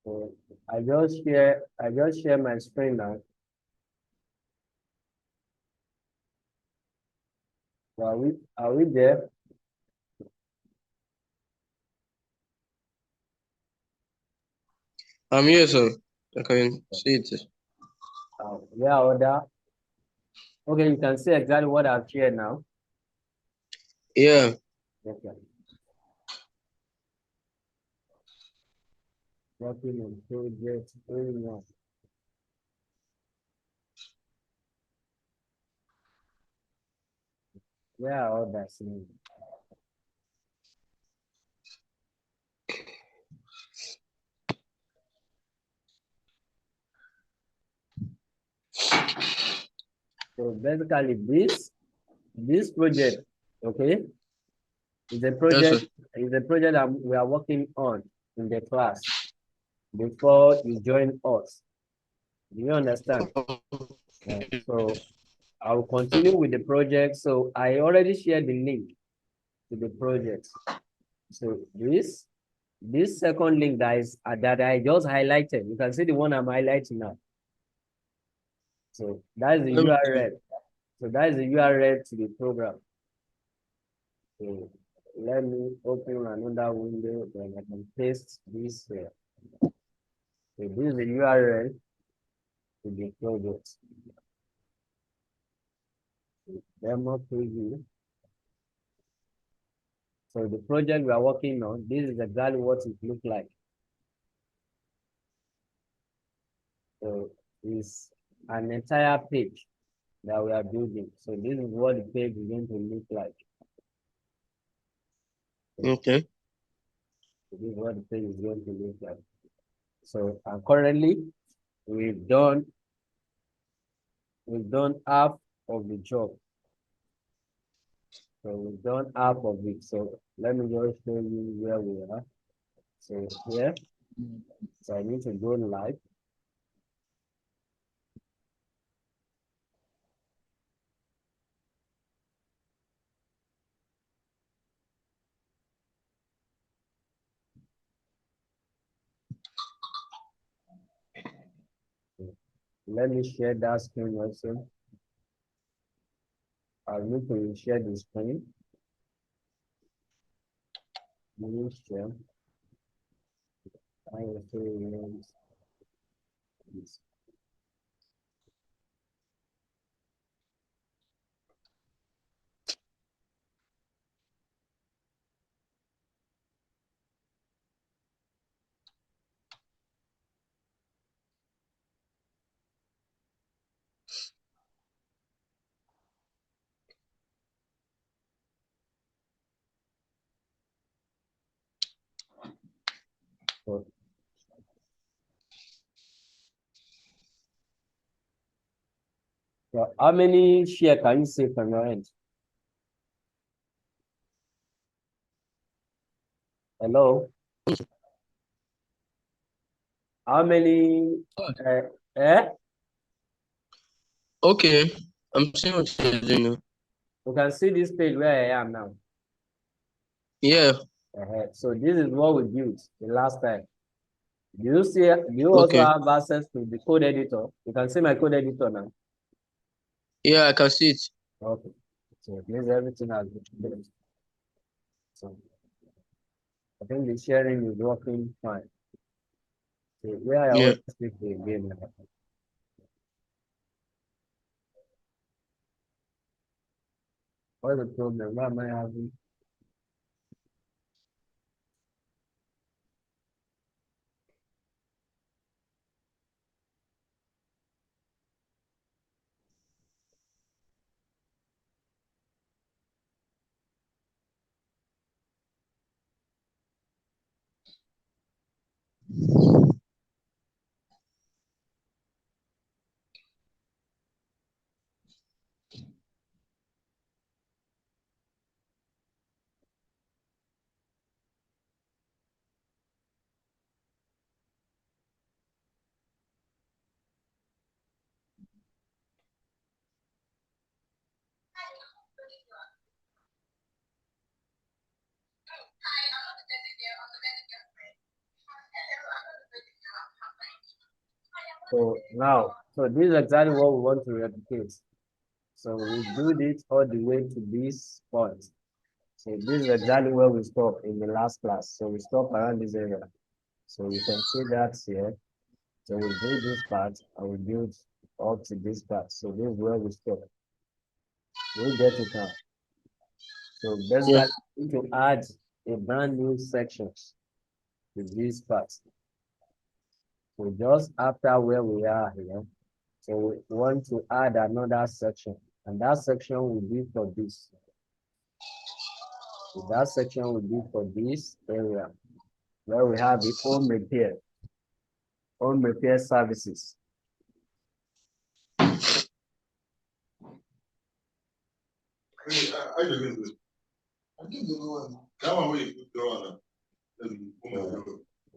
So I just share my screen now. So are we there? I'm here, sir. I can see it. Yeah, order. Okay, you can see exactly what I've shared now. Yeah. Okay. Working on project 1. Yeah, all that's me. So basically this project, okay, is a Yes, project sir. that we are working on in the class before you join us. Do you understand? Yeah. So I will continue with the project. So I already shared the link to the project. So this second link that I just highlighted, you can see the one I'm highlighting now. So that's the URL. So that is the URL to the program. So let me open another window, then I can paste this here. So this is the URL to the project. Demo preview. So the project we are working on, this is exactly what it looks like. So it's an entire page that we are building. So this is what the page is going to look like. Okay. So this is what the page is going to look like. So currently we've done half of the job. So we've done half of it. So let me just show you where we are. So here, so I need to go live. Let me share that screen also. I need to share the screen. Let me share. I will show you this. So, so how many share can you see from your end? Hello? How many eh? Okay. I'm seeing what you're doing now. You can see this page where I am now. Yeah. So this is what we built the last time. Do you also Okay. have access to the code editor? You can see my code editor now. Yeah, I can see it. Okay. So it means everything has been built. So I think the sharing is working fine. So where I Yeah. always speak again. What's the problem? Why am I having? So now, so this is exactly what we want to replicate. So we build it all the way to this point. So this is exactly where we stop in the last class. So we stop around this area. So you can see that here. So we build this part and we build up to this part. So this is where we stop. We get it now. So Yeah. basically, we need to add a brand new section to this part. So just after where we are here, so we want to add another section, and that section will be for this. So that section will be for this area where we have the home repair services.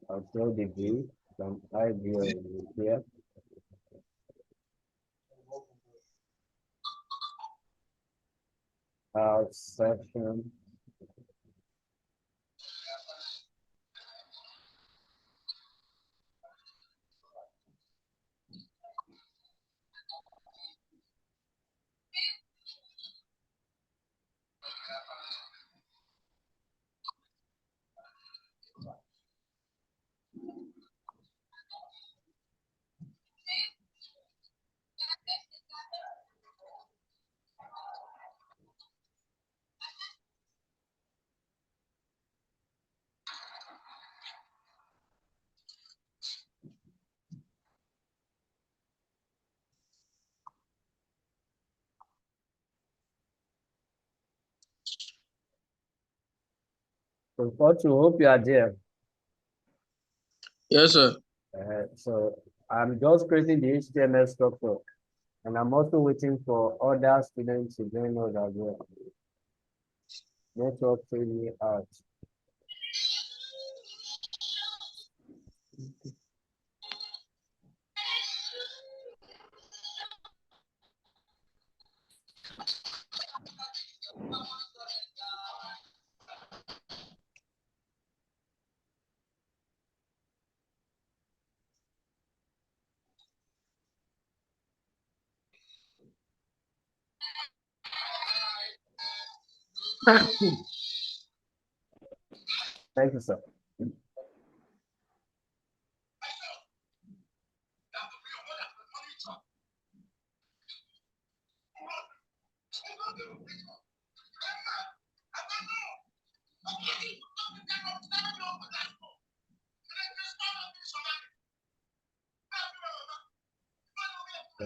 I'll tell the view from idea here. Section. So, Fortune, hope you are there. Yes, sir. So I'm just creating the HTML structure, and I'm also waiting for other students to join us as well. Network training out. Thank you, sir. So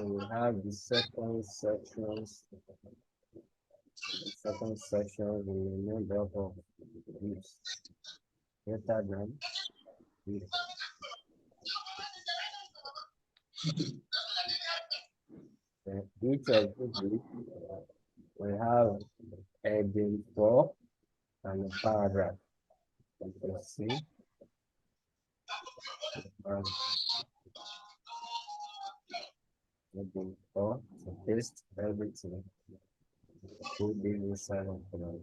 we have the second sections. The second section we named up of groups greater than this. Then each of the groups we have heading 4 and a paragraph. You can see. Heading 4, so paste everything. Put this inside of the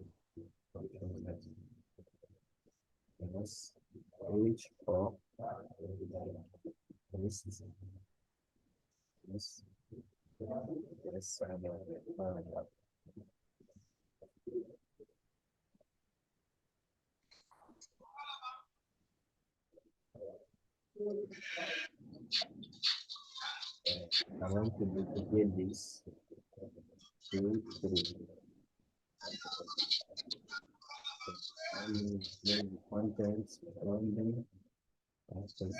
yes, each 4. This is this. Yes, and paragraph. I want to duplicate this. 2, 3. And then the contents surrounding after C.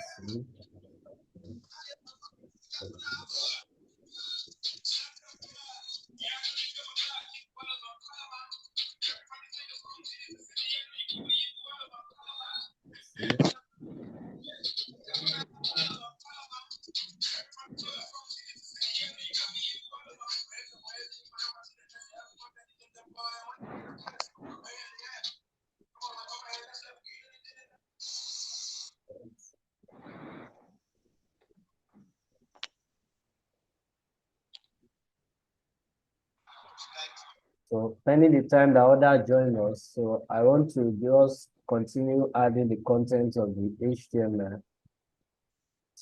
So pending the time the other join us, so I want to just continue adding the content of the HTML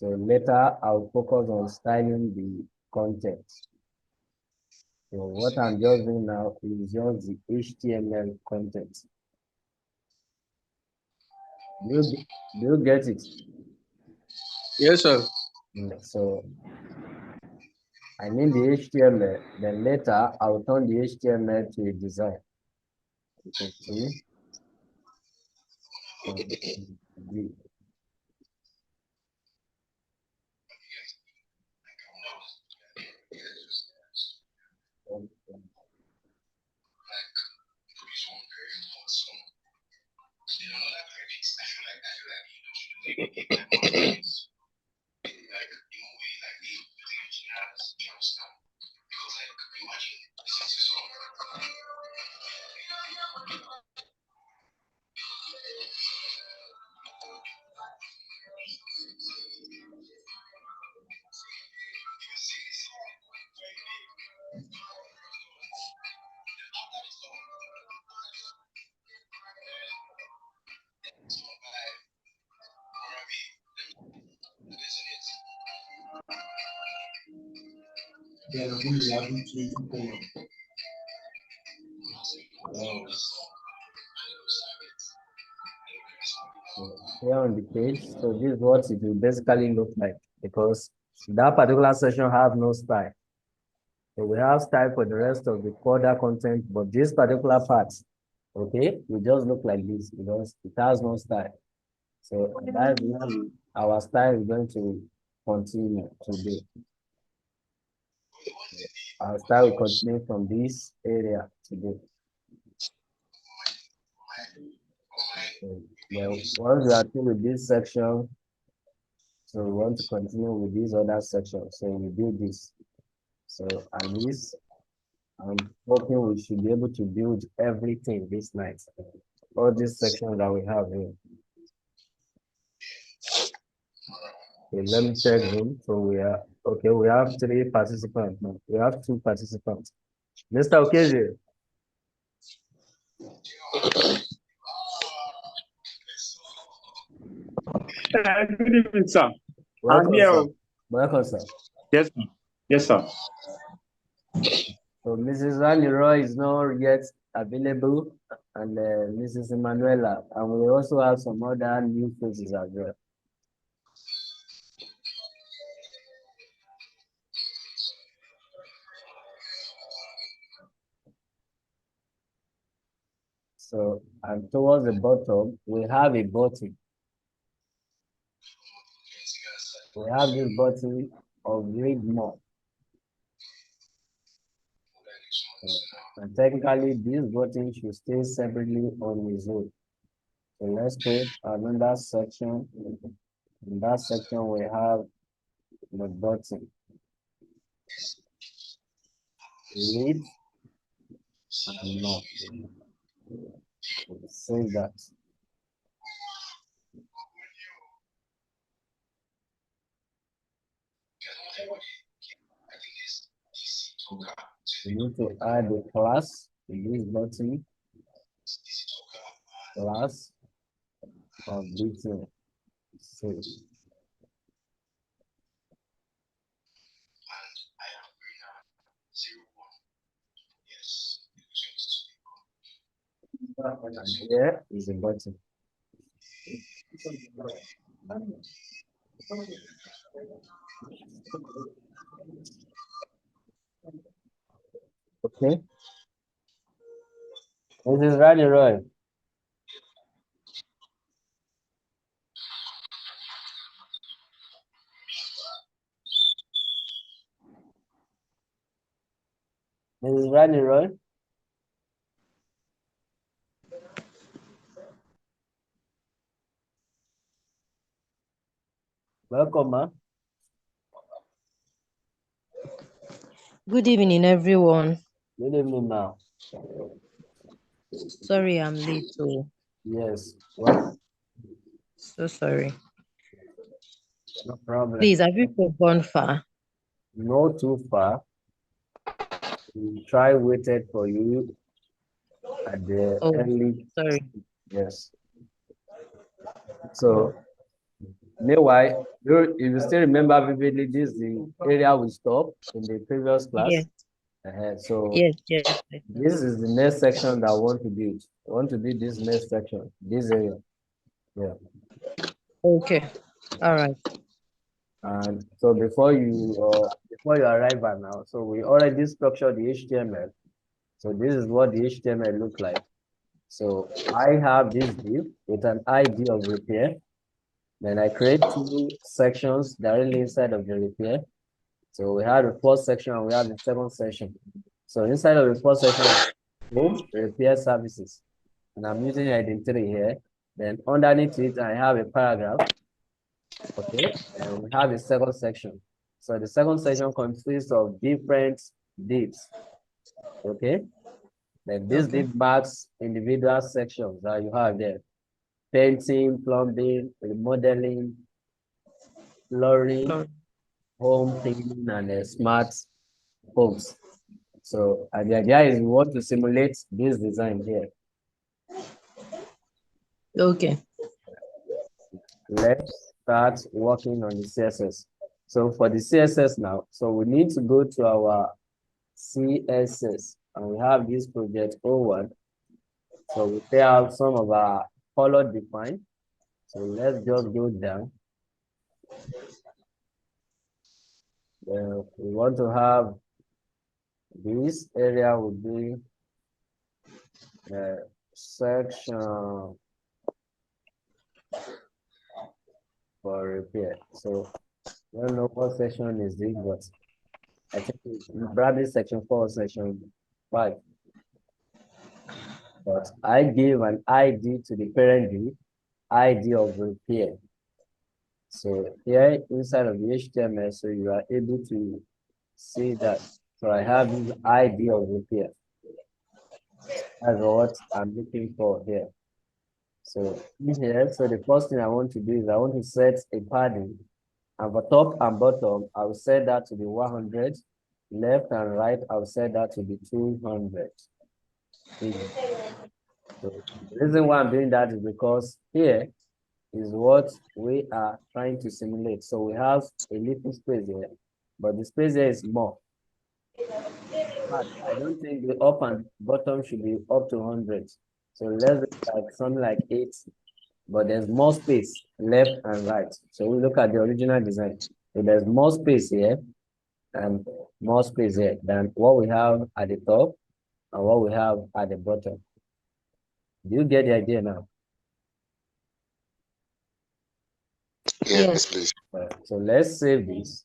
So later I'll focus on styling the content. So what I'm just doing now is just the HTML content. Do you get it? Yes, sir. So I need the HTML, then later I'll turn the HTML to a design. You can see. Here on the page, so this is what it will basically look like, because that particular section have no style. So we have style for the rest of the further content, but this particular part, okay, will just look like this because it has no style. So that's where our style is going to continue today. Our style will continue from this area today. So, well, once we are through with this section, so we want to continue with these other sections. So we do this. So at least I'm hoping we should be able to build everything this night. All these sections that we have here. Okay, let me check them. So we are okay. We have 3 participants now. We have 2 participants. Mr. Okezie. Good evening, sir. Welcome, here. sir. Welcome, sir. Yes, sir. Yes, sir. So Mrs. Leroy is not yet available, and Mrs. Emanuela, and we also have some other new faces as well. So, and towards the bottom, we have a button. We have this button of read more. And technically, this button should stay separately on its own. So let's go another section. In that section, we have the button. Read and more. Save that. We need to add a class to this button. Class of button. Save. And here is a button. Okay. This is Rally Roy. This is Rally Roy. Welcome, ma. Good evening, everyone. Good evening, ma. Sorry I'm late. So Yes. What? so sorry. No problem. Please, have you gone far? No too far. We try waited for you at the Oh, early. sorry. Yes. So Meanwhile, if you still remember vividly, this is the area we stopped in the previous class. Yes. So Yes. this is the next section that I want to build. I want to build this next section, this area. Yeah. Okay. All right. And so before you arrive at now, so we already structured the HTML. So this is what the HTML look like. So I have this div with an ID of repair. Then I create two sections directly inside of the repair. So we have the first section and we have the second section. So inside of the first section, home repair services. And I'm using identity here. Then underneath it, I have a paragraph. Okay, and we have a second section. So the second section consists of different divs. Okay, then this div marks individual sections that you have there: painting, plumbing, remodeling, flooring, home cleaning, and smart homes. So the idea is we want to simulate this design here. Okay. Let's start working on the CSS. So for the CSS now, so we need to go to our CSS, and we have this project 01. So we pay out some of our color defined. So let's just go down. We want to have this area would be section for repair. So I don't know what section is this, but I think it's probably section 4 or section 5. But I give an ID to the parent div, ID of repair. So here inside of the HTML, so you are able to see that. So I have this ID of repair. That's what I'm looking for here. So here, so the first thing I want to do is I want to set a padding. And for top and bottom, I will set that to be 100. Left and right, I will set that to be 200. So the reason why I'm doing that is because here is what we are trying to simulate. So we have a little space here, but the space here is more. But I don't think the up and bottom should be up to 100. So let's like something like 8, but there's more space left and right. So we look at the original design. So there's more space here and more space here than what we have at the top and what we have at the bottom. Do you get the idea now? Yes, please. So let's save this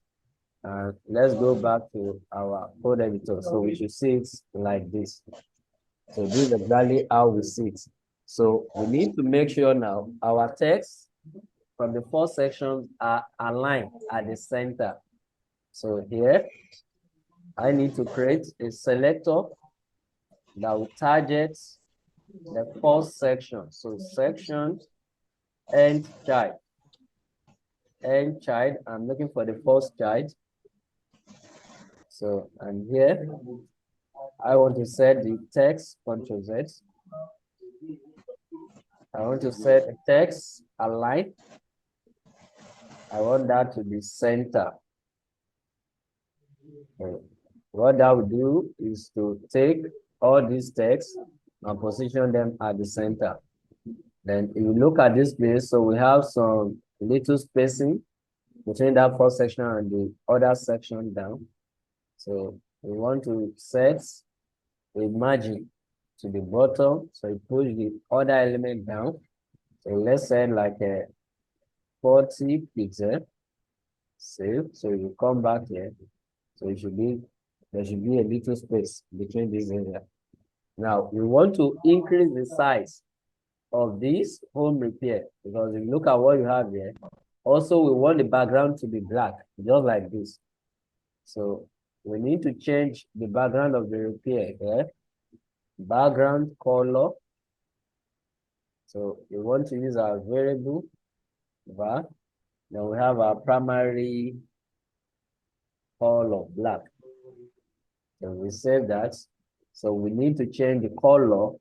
and let's go back to our code editor. So we should see it like this. So this is exactly how we see it. So we need to make sure now our text from the 4 sections are aligned at the center. So here, I need to create a selector that will target the first section. So section and child. And child, I'm looking for the first child. So, and here, I want to set the text Ctrl Z. I want to set the text align. I want that to be center. So what that will do is to take all these texts and position them at the center. Then if you look at this place, so we have some little spacing between that first section and the other section down. So we want to set a margin to the bottom, so you push the other element down. So let's say like a 40 pixel. Save. So you come back here. So it should be there should be a little space between these areas. Now we want to increase the size of this home repair because if you look at what you have here, also we want the background to be black, just like this. So we need to change the background of the repair here. Background color. So we want to use our variable var. Then we have our primary color black. So we save that. So we need to change the color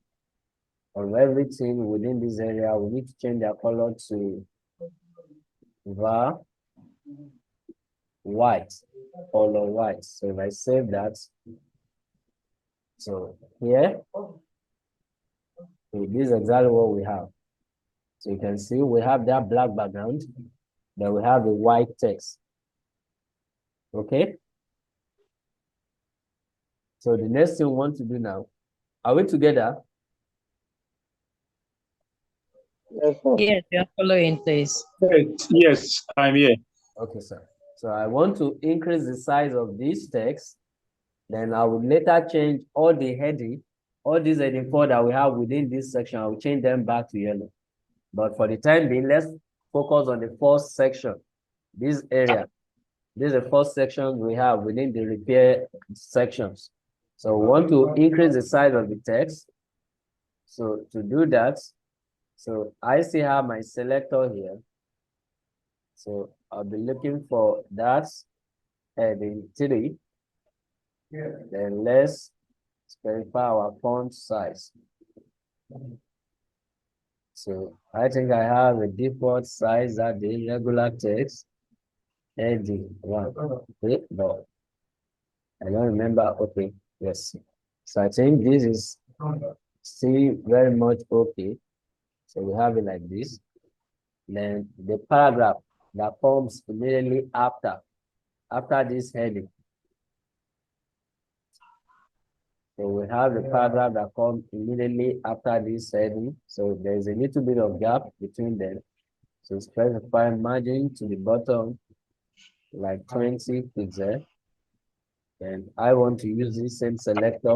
of everything within this area. We need to change their color to var white, color white. So if I save that, so here, so this is exactly what we have. So you can see we have that black background, then we have the white text. Okay. So the next thing we want to do now, are we together? Yes, sir. Yes, you're following, please. Yes, I'm here. Okay, sir. So I want to increase the size of this text. Then I will later change all the heading, all these heading 4 that we have within this section. I will change them back to yellow. But for the time being, let's focus on the first section, this area. This is the first section we have within the repair sections. So we want to increase the size of the text. So to do that, so I still have my selector here. So I'll be looking for that heading 3. Then let's specify our font size. So I think I have a default size that the regular text heading 1. Okay, no, I don't remember. Okay, yes. So I think this is still very much okay. So we have it like this. Then the paragraph that comes immediately after this heading. So we have the paragraph that comes immediately after this heading. So there's a little bit of gap between them. So specify margin to the bottom, like 20 pixels. And I want to use this same selector.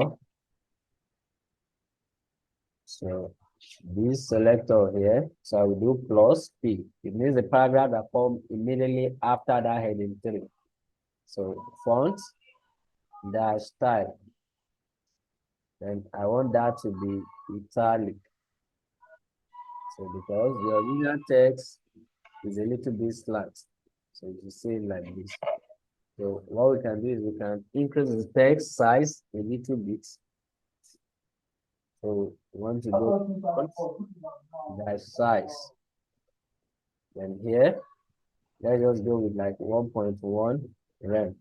So this selector here, so I will do plus P. It means the paragraph that comes immediately after that heading 3. So font dash style. And I want that to be italic. So because the original text is a little bit slant. So you see it like this. So what we can do is we can increase the text size a little bit. So we want to do dash size. Then here, let's just go with like 1.1 rem.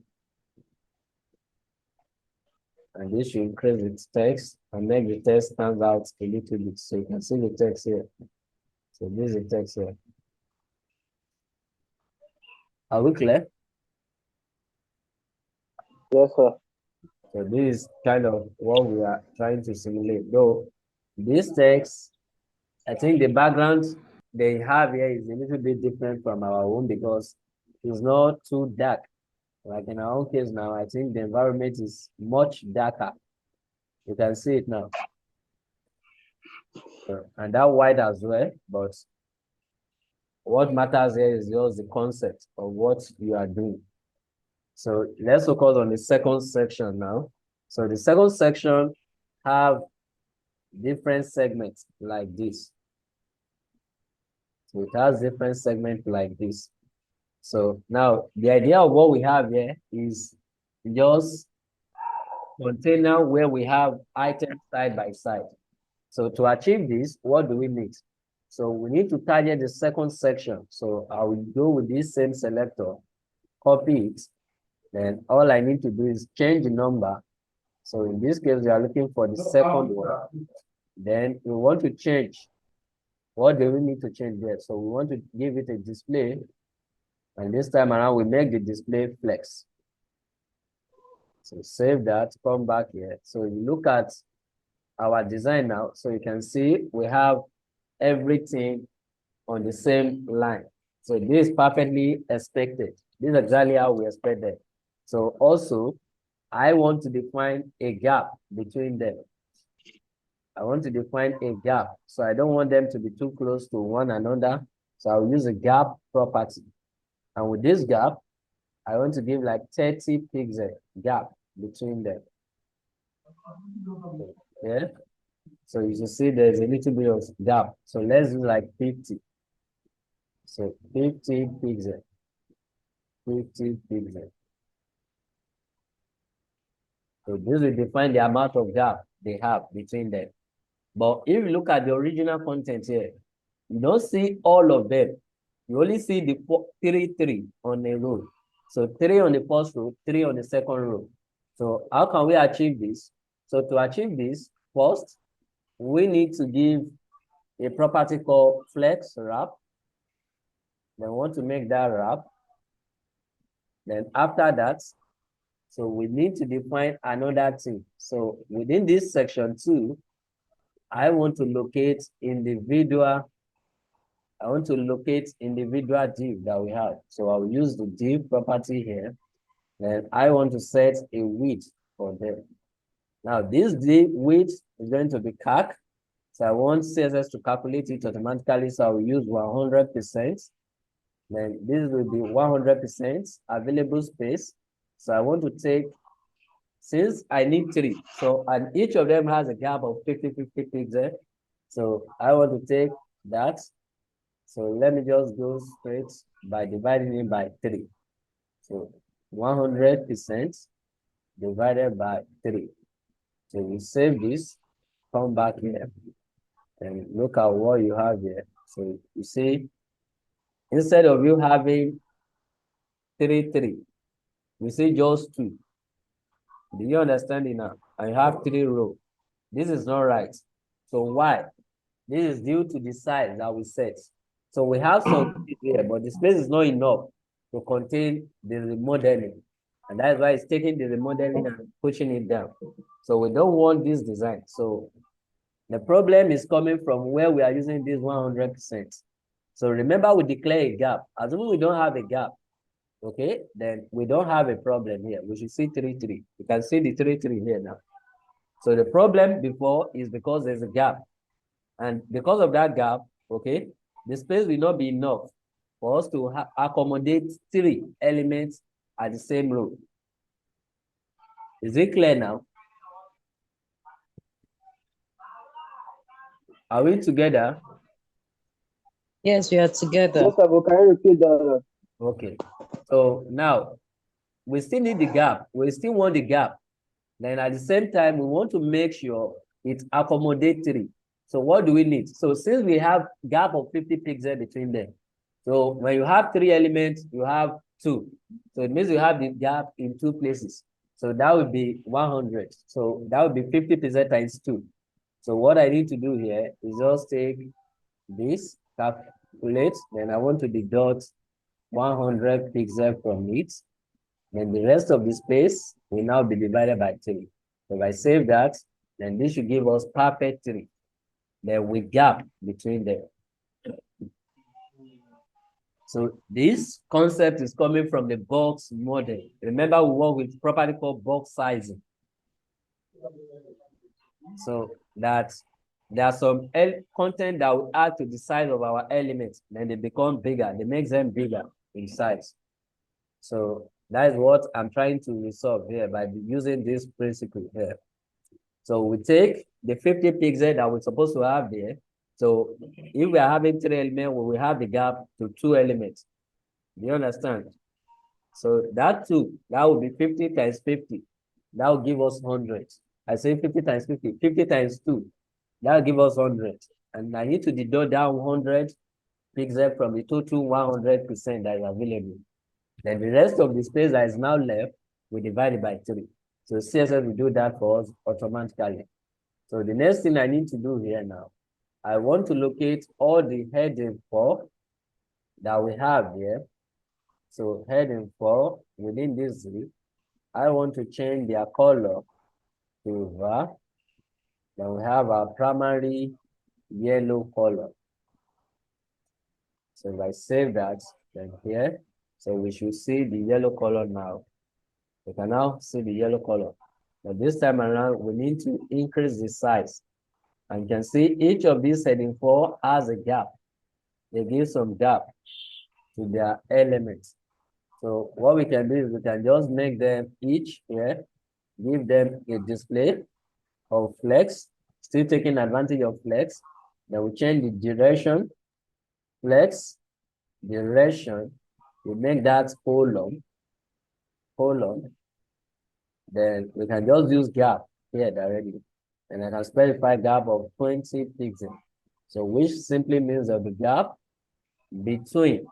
And this should increase its text and make the text stand out a little bit. So you can see the text here. So this is the text here. Are we clear? Yes, sir. So this is kind of what we are trying to simulate. Though this text, I think the background they have here is a little bit different from our own because it's not too dark. Like in our own case now, I think the environment is much darker. You can see it now. And that white as well, but what matters here is just the concept of what you are doing. So let's focus on the second section now. So the second section have different segments like this. So it has different segments like this. So now the idea of what we have here is just container where we have items side by side. So to achieve this, what do we need? So we need to target the second section. So I will go with this same selector, copy it. Then all I need to do is change the number. So in this case, we are looking for the second one. Then we want to change. What do we need to change there? So we want to give it a display. And this time around, we make the display flex. So save that, come back here. So you look at our design now. So you can see we have everything on the same line. So this is perfectly expected. This is exactly how we expected. So also, I want to define a gap between them. I want to define a gap. So I don't want them to be too close to one another. So I'll use a gap property. And with this gap, I want to give like 30 pixel gap between them. Yeah. So you should see there's a little bit of gap. So let's do like 50. So 50 pixel. 50 pixel. So this will define the amount of gap they have between them. But if you look at the original content here, you don't see all of them. You only see the 3 on a row. So 3 on the first row, 3 on the second row. So how can we achieve this? So to achieve this, first, we need to give a property called flex wrap. Then we want to make that wrap. Then after that, so we need to define another thing. So within this section 2, I want to locate individual div that we have. So I'll use the div property here. Then I want to set a width for them. Now this div width is going to be calc. So I want CSS to calculate it automatically. So I will use 100%. Then this will be 100% available space. So I want to take, since I need 3, so and each of them has a gap of 50 pixels. So I want to take that. So let me just go straight by dividing it by 3. So 100% divided by 3. So we save this, come back here, and look at what you have here. So you see, instead of you having 3, you see just 2. Do you understand it now? I have 3 rows. This is not right. So why? This is due to the size that we set. So we have some here, but the space is not enough to contain the remodeling. And that's why it's taking the remodeling and pushing it down. So we don't want this design. So the problem is coming from where we are using this 100%. So remember, we declare a gap. Assuming we don't have a gap, okay, then we don't have a problem here. We should see 3. You can see the 3 here now. So the problem before is because there's a gap. And because of that gap, okay, the space will not be enough for us to accommodate 3 elements at the same row. Is it clear now? Are we together? Yes, we are together. Yes, sir, but can you repeat that? Okay. So now we still need the gap. We still want the gap. Then at the same time, we want to make sure it accommodates 3. So what do we need? So since we have gap of 50 pixels between them, so when you have 3 elements, you have 2. So it means you have the gap in 2 places. So that would be 100. So that would be 50 pixels times 2. So what I need to do here is just take this, calculate, then I want to deduct 100 pixels from it. Then the rest of the space will now be divided by 3. So if I save that, then this should give us perfect 3. Then with gap between them. So this concept is coming from the box model. Remember, we work with property called box sizing. So that there are some content that we add to the size of our elements, then they become bigger. They make them bigger in size. So that is what I'm trying to resolve here by using this principle here. So we take the 50 pixels that we're supposed to have there. So if we are having 3 elements, we will have the gap to 2 elements. Do you understand? So that 2, that will be 50 times 50. That will give us 100. I say 50 times 50. 50 times 2, that will give us 100. And I need to deduct down 100 pixels from the total 100% that is available. Then the rest of the space that is now left, we divide it by 3. So CSS will do that for us automatically. So the next thing I need to do here now, I want to locate all the heading 4 that we have here. So heading 4 within this group, I want to change their color to var. Then we have our primary yellow color. So if I save that, then here, so we should see the yellow color now. We can now see the yellow color. But this time around, we need to increase the size. And you can see each of these heading 4 has a gap. They give some gap to their elements. So what we can do is we can just make them each here, give them a display of flex, still taking advantage of flex. Then we change the duration, flex, duration, we make that column. Then we can just use gap here directly. And I can specify gap of 20 pixels. So which simply means that the gap between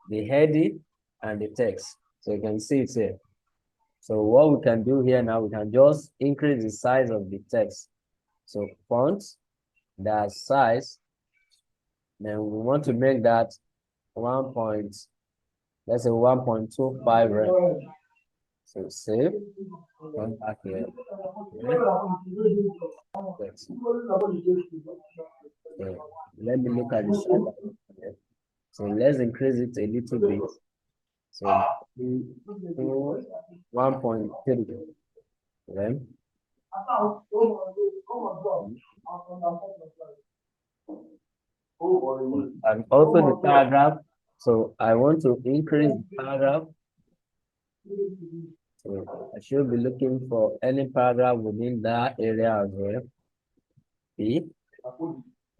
the heading and the text. So you can see it here. So what we can do here now, we can just increase the size of the text. So font, that size, then we want to make that 1 point, let's say 1.25 rem. So save, come back here. Text. So let me look at the size. So let's increase it a little bit. So 1.3 rem. And also the paragraph. So I want to increase the paragraph. So I should be looking for any paragraph within that area as well. P,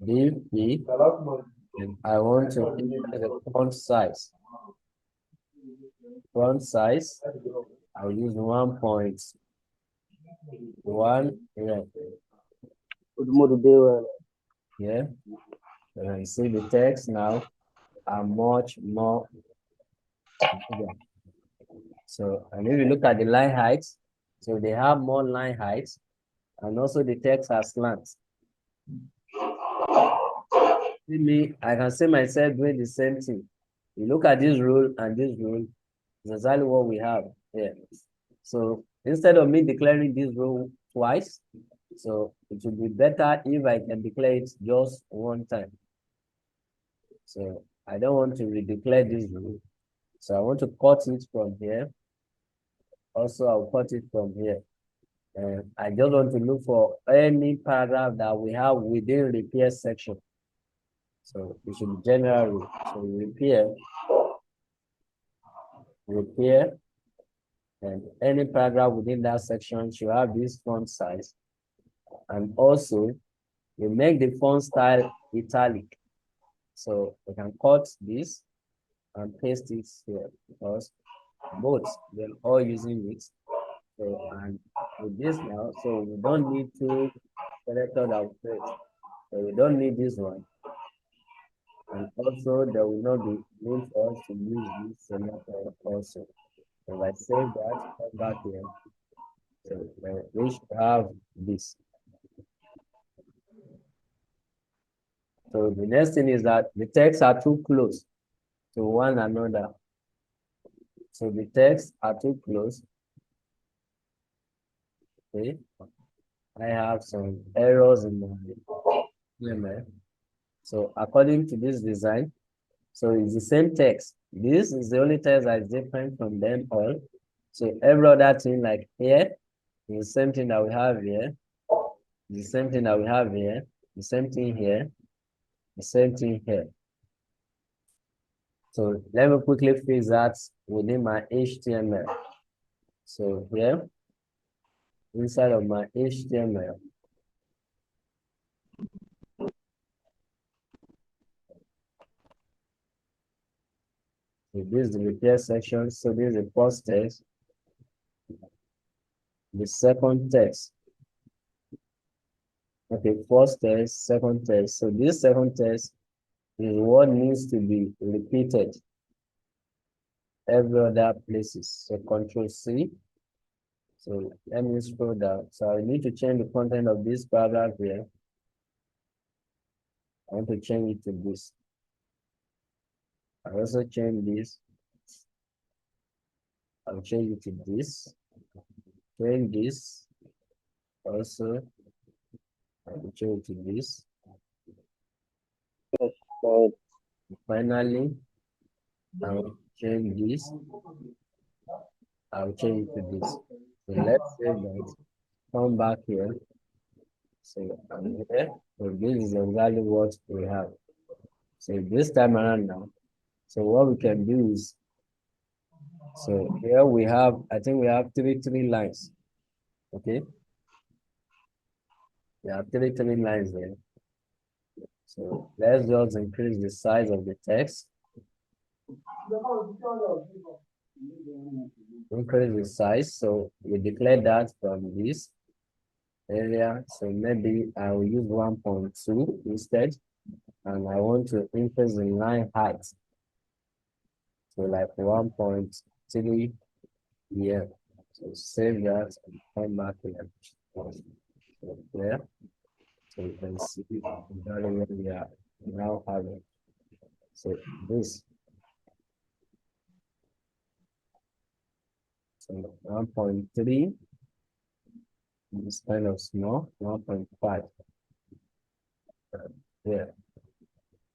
D, P, and I want to increase the font size. Font size, I'll use 1.1 yeah. And I see the text now are much more bigger. So, and if you look at the line heights, so they have more line heights, and also the text has slants. See me, I can see myself doing the same thing. You look at this rule and this rule, it's exactly what we have here. So instead of me declaring this rule twice, so it would be better if I can declare it just one time. So I don't want to redeclare this rule. So I want to cut it from here. Also, I'll cut it from here. And I just want to look for any paragraph that we have within repair section. So it should be general rule. So repair, and any paragraph within that section should have this font size. And also, we make the font style italic. So we can cut this and paste it here because both we're all using it. So and with this now, so we don't need to selector that we create. So we don't need this one. And also there will not be need for us to use this selector also. So if I save that, come back here. So we should have this. So the next thing is that the texts are too close to one another. So the texts are too close. Okay. I have some errors in my email. So according to this design, so it's the same text. This is the only text that is different from them all. So every other thing like here is the same thing that we have here, the same thing that we have here, the same thing here, the same thing here. So let me quickly fix that within my HTML. So here, inside of my HTML, so this is the repair section. So this is the first text, the second text. Okay, first text, second text. So this second text is what needs to be repeated every other places. So Control C. So let me scroll down. So I need to change the content of this paragraph here. I want to change it to this. I also change this. I'll change it to this. Change this. Also, I will change it to this. Finally, I'll change this. I'll change it to this. So let's say that. Come back here. So I'm here. So this is exactly what we have. So this time around now. So what we can do is, so here we have, I think we have three lines. Okay. We have three lines there. So let's just increase the size of the text. Increase the size. So we declare that from this area. So maybe I will use 1.2 instead. And I want to increase the line height. So like 1.3 here. So save that and come back here. So there. So you can see exactly where we are now having. So this. So 1.3 is kind of small, 1.5. There.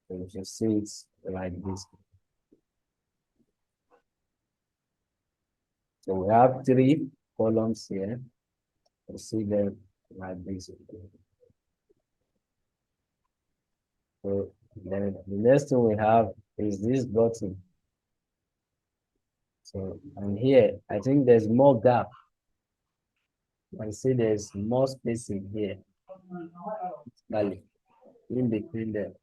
So you can see it's like this. So we have 3 columns here. You see them like this. So then the next thing we have is this button. So and here I think there's more gap. I see there's more spacing here. Valley in between them.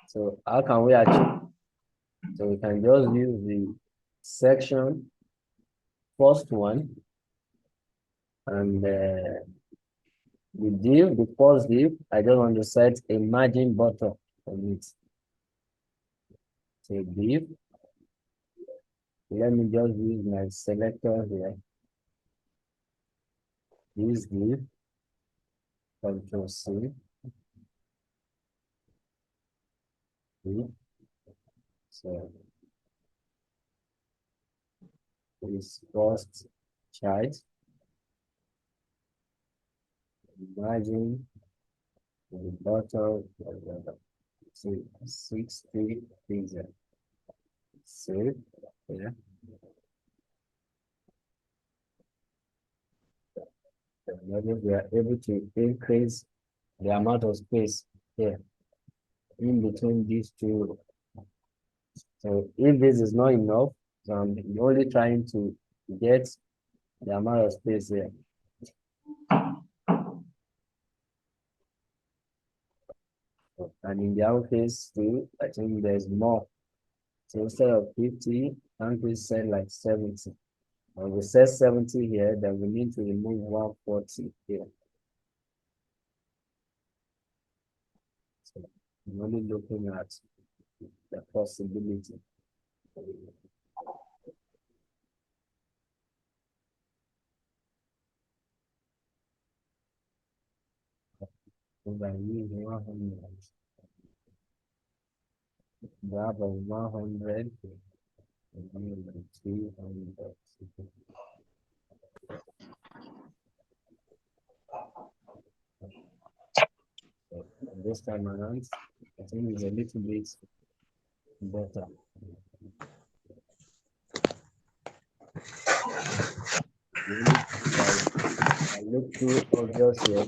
So how can we achieve? So we can just use the section first one and the div, the first div, I just want to set a margin button on it. So div. Let me just use my selector here. Use div, Control C. Div. So this first child, margin, the bottom, so 60 pixel. Save, yeah. And we are able to increase the amount of space here in between these two. So if this is not enough, so I'm only trying to get the amount of space here. And in the other case too, I think there's more. So instead of 50, can't we set like 70? When we set 70 here, then we need to remove 140 here. So I'm only looking at the possibility. If I use 100, grab of 100, and 200. So this time around, I think it's a little bit better. I look too obvious here.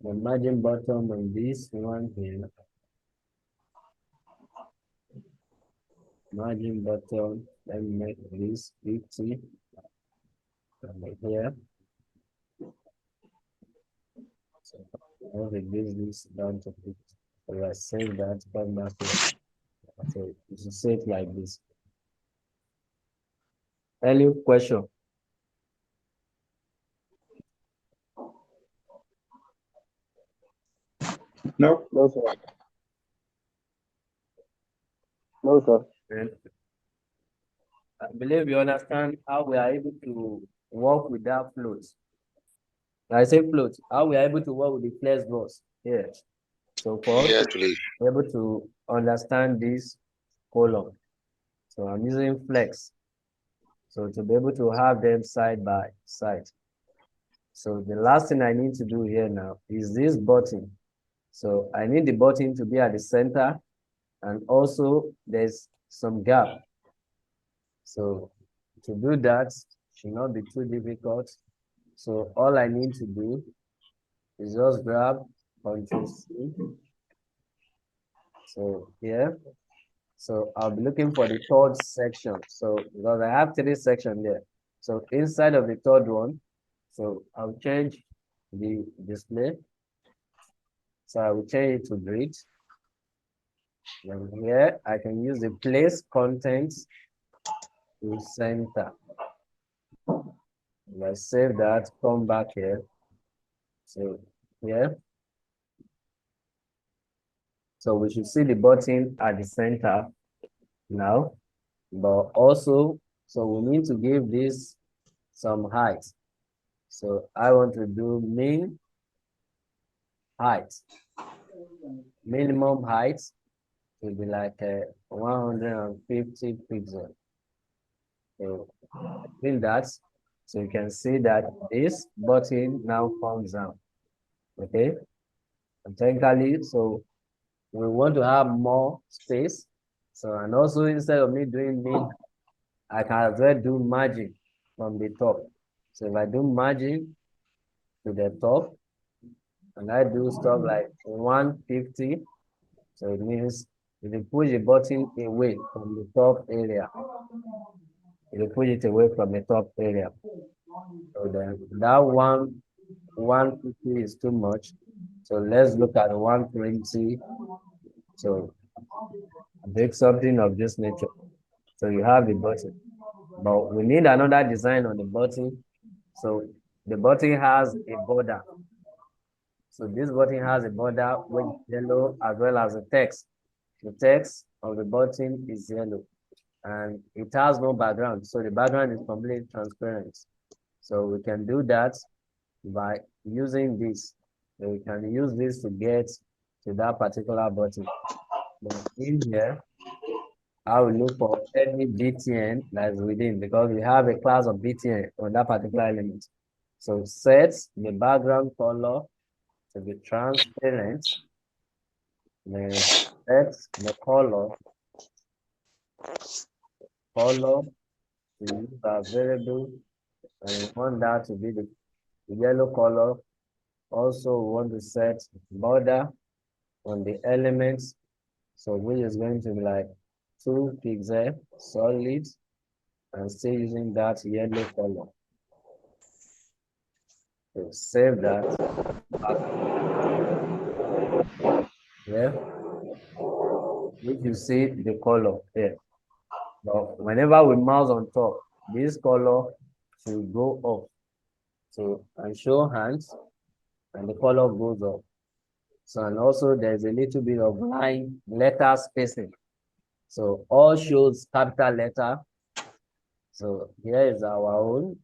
The margin bottom on this one here. Margin bottom, let me make this 50. Right here. So I'll reduce this down to 50. So I save that, come back here. So you should say it like this. Any question? No. No, sir. No, sir. And I believe you understand how we are able to work with that float. I say float, how we are able to work with the flex box here. So for us Yes, to please. be able to understand this column, so I'm using flex. So to be able to have them side by side. So the last thing I need to do here now is this button. So I need the button to be at the center, and also there's some gap. So to do that should not be too difficult. So all I need to do is just grab Ctrl C. So here, so I'll be looking for the third section. So because I have 3 sections there. So inside of the third one, so I'll change the display. So I will change it to grid. And here I can use the place contents to center. And I save that, come back here. So here. So we should see the button at the center. now, but also, so we need to give this some height. So I want to do min height. Minimum height will be like 150 pixels. So in that, so you can see that this button now comes down. Okay, and technically, so we want to have more space. So, and also instead of me doing min, I can as well do margin from the top. So if I do margin to the top, and I do stuff like 150, so it means if you push the button away from the top area, if you push it away from the top area, so then that 150 is too much. So let's look at 120. So make something of this nature. So you have the button, but we need another design on the button. So the button has a border. So this button has a border with yellow as well as the text. The text of the button is yellow and it has no background. So the background is completely transparent. So we can do that by using this. So we can use this to get to that particular button. But in here, I will look for any BTN that is within because we have a class of BTN on that particular element. So set the background color to be transparent. Then set the color to use as variable, and we want that to be the yellow color. Also, we want to set border on the elements, so which is going to be like 2 pixel solid, and still using that yellow color. So save that. Yeah, if you see the color here. But whenever we mouse on top, this color should go up. So and show hands, and the color goes up. So and also there's a little bit of line letter spacing. So all shows capital letter. So here is our own.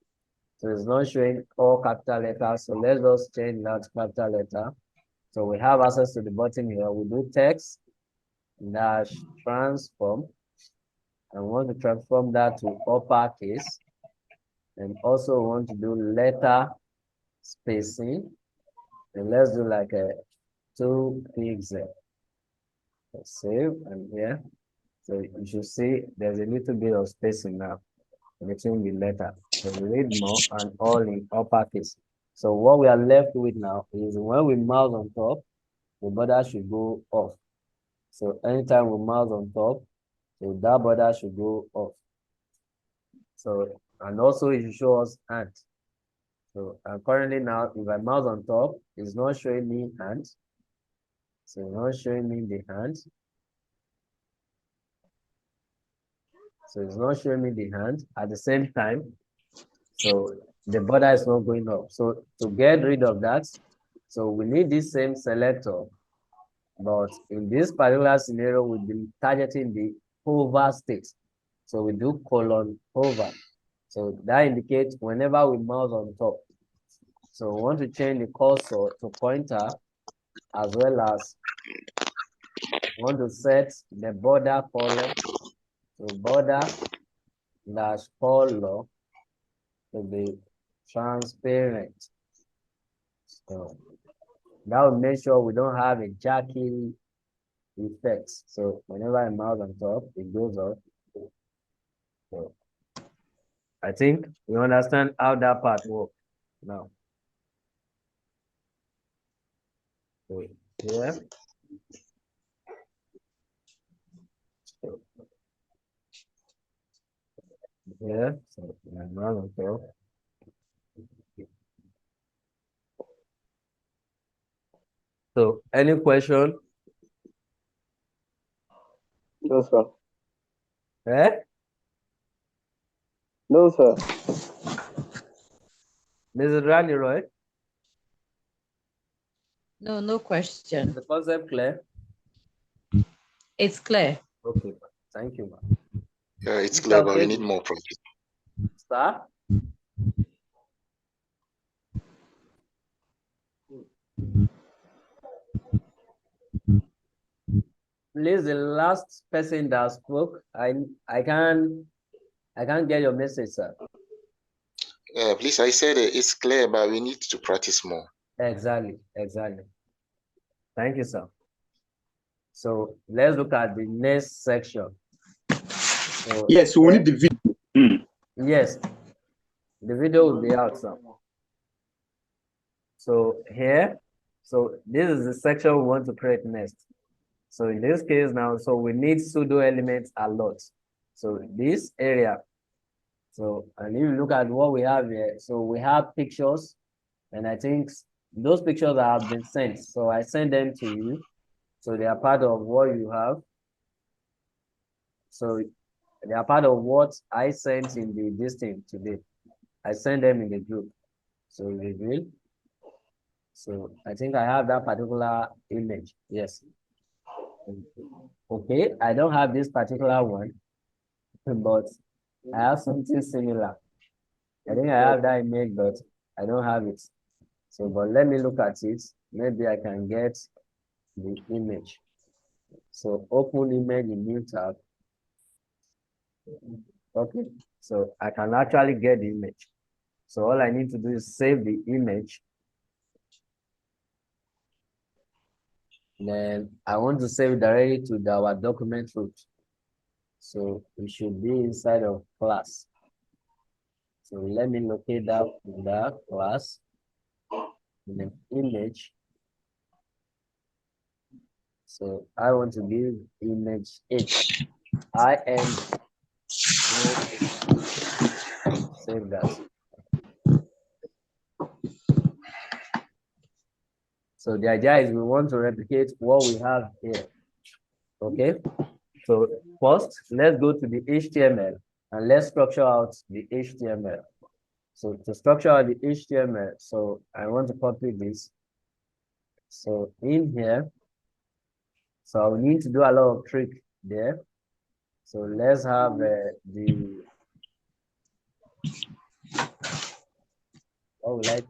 So it's not showing all capital letters. So let's just change that capital letter. So we have access to the button here. We do text dash transform. And we want to transform that to uppercase. And also want to do letter spacing. And let's do like a 2 pixel. Save and here. So you should see there's a little bit of spacing now between the letter. So we read more and all in uppercase. So what we are left with now is when we mouse on top, the border should go off. So anytime we mouse on top, so that border should go off. So, and also it should show us hand. So currently now, if I mouse on top, it's not showing me hand. So it's not showing me the hand. So it's not showing me the hand at the same time. So the border is not going up. So to get rid of that, so we need this same selector. But in this particular scenario, we've been targeting the hover state. So we do colon hover. So that indicates whenever we mouse on top. So we want to change the cursor to pointer as well as we want to set the border color to border dash color to be transparent. So that will make sure we don't have a jacking effect. So whenever I mouse on top, it goes up. So I think we understand how that part works now. So here. So here. So I mouse on top. So any question? No, sir. Eh? No, sir. Mrs. Randy Roy, No, no question. the concept clear? It's clear. Okay. Thank you, man. Yeah, it's Mr. clear, but we Okedi. need more practice. Sir? Please, the last person that spoke, I can't get your message, sir. Please, I said it's clear, but we need to practice more. Exactly. Thank you, sir. So let's look at the next section. So, Yes, we need the video. yes, the video will be out, sir. So here, so this is the section we want to create next. So in this case now, so we need pseudo elements a lot. So this area, so and if you look at what we have here, so we have pictures, and I think those pictures have been sent. So I send them to you. So they are part of what you have. So they are part of what I sent in the this thing today. I send them in the group. So reveal. So I think I have that particular image. Yes. Okay, I don't have this particular one, but I have something similar. I think I have that image, but I don't have it. So, but let me look at it. Maybe I can get the image. So open image in new tab. Okay, so I can actually get the image. So all I need to do is save the image. Then I want to save it directly to our document root. So it should be inside of class. So let me locate that in the class, in the image. So I want to give image 8. Save that. So the idea is we want to replicate what we have here. Okay. So first, let's go to the HTML and let's structure out the HTML. So to structure out the HTML, so I want to copy this. So in here, so I need to do a lot of trick there. So let's have what would I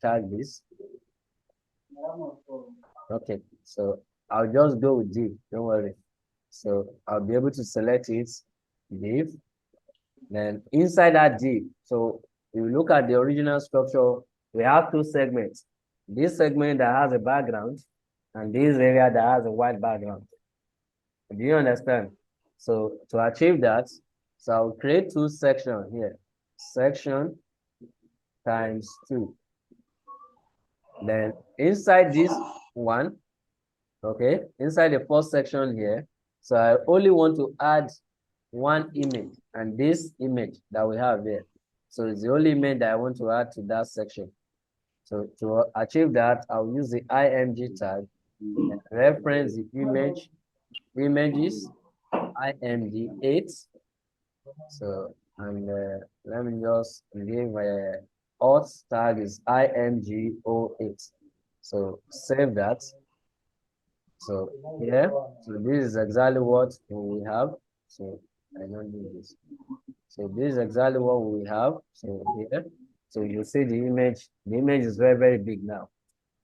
tag this? Okay, so I'll just go with div, don't worry. So I'll be able to select it, div. Then inside that div, so if you look at the original structure, we have two segments. This segment that has a background and this area that has a white background. Do you understand? So to achieve that, so I'll create two sections here. Section times 2. Then inside this one, okay, inside the first section here, so I only want to add one image, and this image that we have here. So it's the only image that I want to add to that section. So to achieve that, I'll use the img tag and reference the images img8. So, and let me just give auth tag is img08. So save that. So here, so this is exactly what we have. So I don't do this. So this is exactly what we have. So here, so you see the image. The image is very, very big now.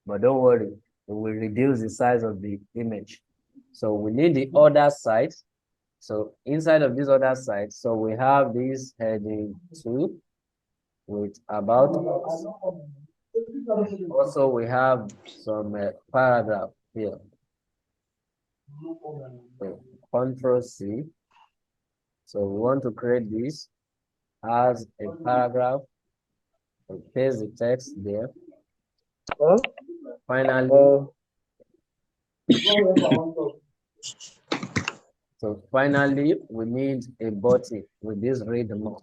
But don't worry, we will reduce the size of the image. So we need the other side. So inside of this other side, so we have this heading 2 with about us. Also, we have some paragraph here. So Control C. So we want to create this as a paragraph. So paste the text there. Finally, so finally, we need a button with this read more.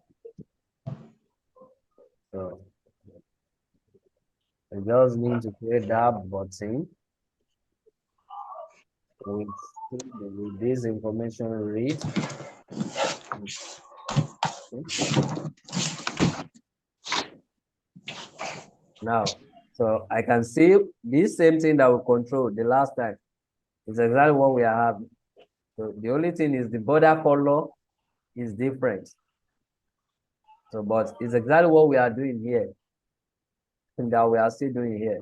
So we just need to create that button with this information read. Now, so I can see this same thing that we controlled the last time. It's exactly what we are having. So the only thing is the border color is different. So, but it's exactly what we are doing here, and that we are still doing here.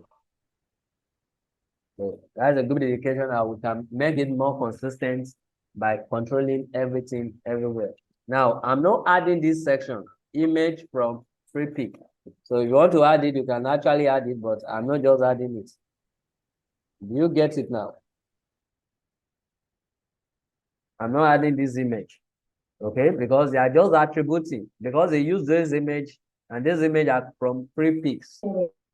So that's a good indication how we can make it more consistent by controlling everything everywhere. Now, I'm not adding this section, image from free pick. So if you want to add it, you can actually add it, but I'm not just adding it. Do you get it now? I'm not adding this image, okay? Because they are just attributing, because they use this image and this image are from free picks.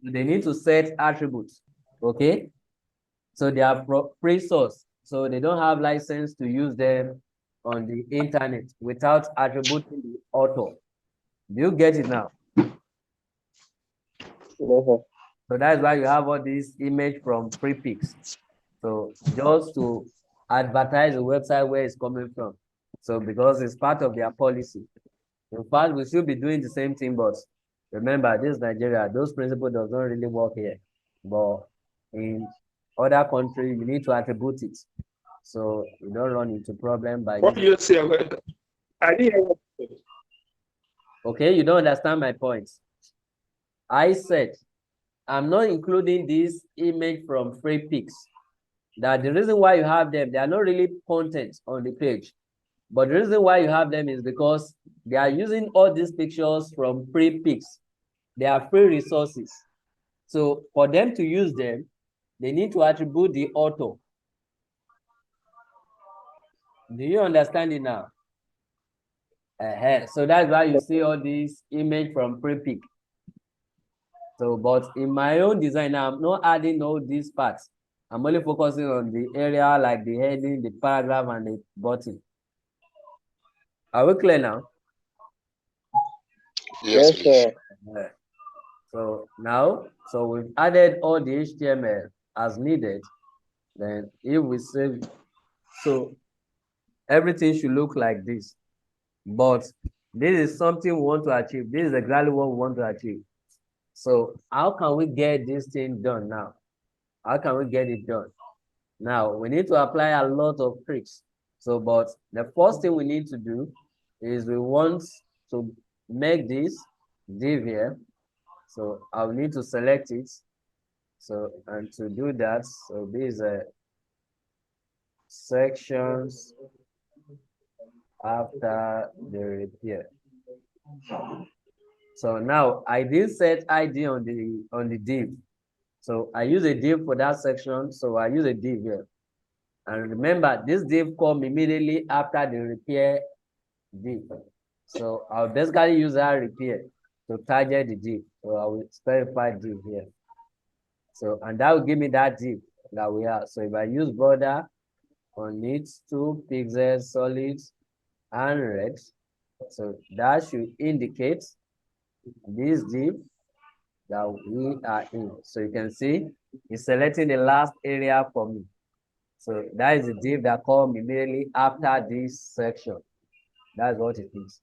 They need to set attributes, okay? So they are free source, so they don't have license to use them on the internet without attributing the author. Do you get it now? Yes, sir. So that's why you have all these image from free pics. So just to advertise the website where it's coming from. So because it's part of their policy. In fact, we should be doing the same thing, but remember, this is Nigeria, those principles does not really work here. But in other countries, you need to attribute it. So you don't run into problem by What do you say about that? I didn't hear what you said. Okay, you don't understand my point. I said I'm not including this image from free pics. That the reason why you have them, they are not really content on the page. But the reason why you have them is because they are using all these pictures from free pics. They are free resources. So for them to use them, they need to attribute the author. Do you understand it now? So that's why you see all these image from free pic. So, but in my own design, I'm not adding all these parts. I'm only focusing on the area like the heading, the paragraph, and the button. Are we clear now? Yes, Yes, please. sir. So now, so we've added all the HTML as needed. Then if we save, so everything should look like this. But this is something we want to achieve. This is exactly what we want to achieve. So how can we get this thing done now? How can we get it done? Now, we need to apply a lot of tricks. So, but the first thing we need to do is we want to make this div here. So I'll need to select it. So, and to do that, so these are sections after the repair. So now I did set ID on the div. So I use a div for that section. So I use a div here. And remember, this div come immediately after the repair div. So I'll basically use that repair to target the div. So I will specify div here. So, and that will give me that div that we have. So if I use border on it, 2 pixels, solid, and red, so that should indicate this div that we are in. So you can see it's selecting the last area for me. So that is the div that comes immediately after this section. That's what it is.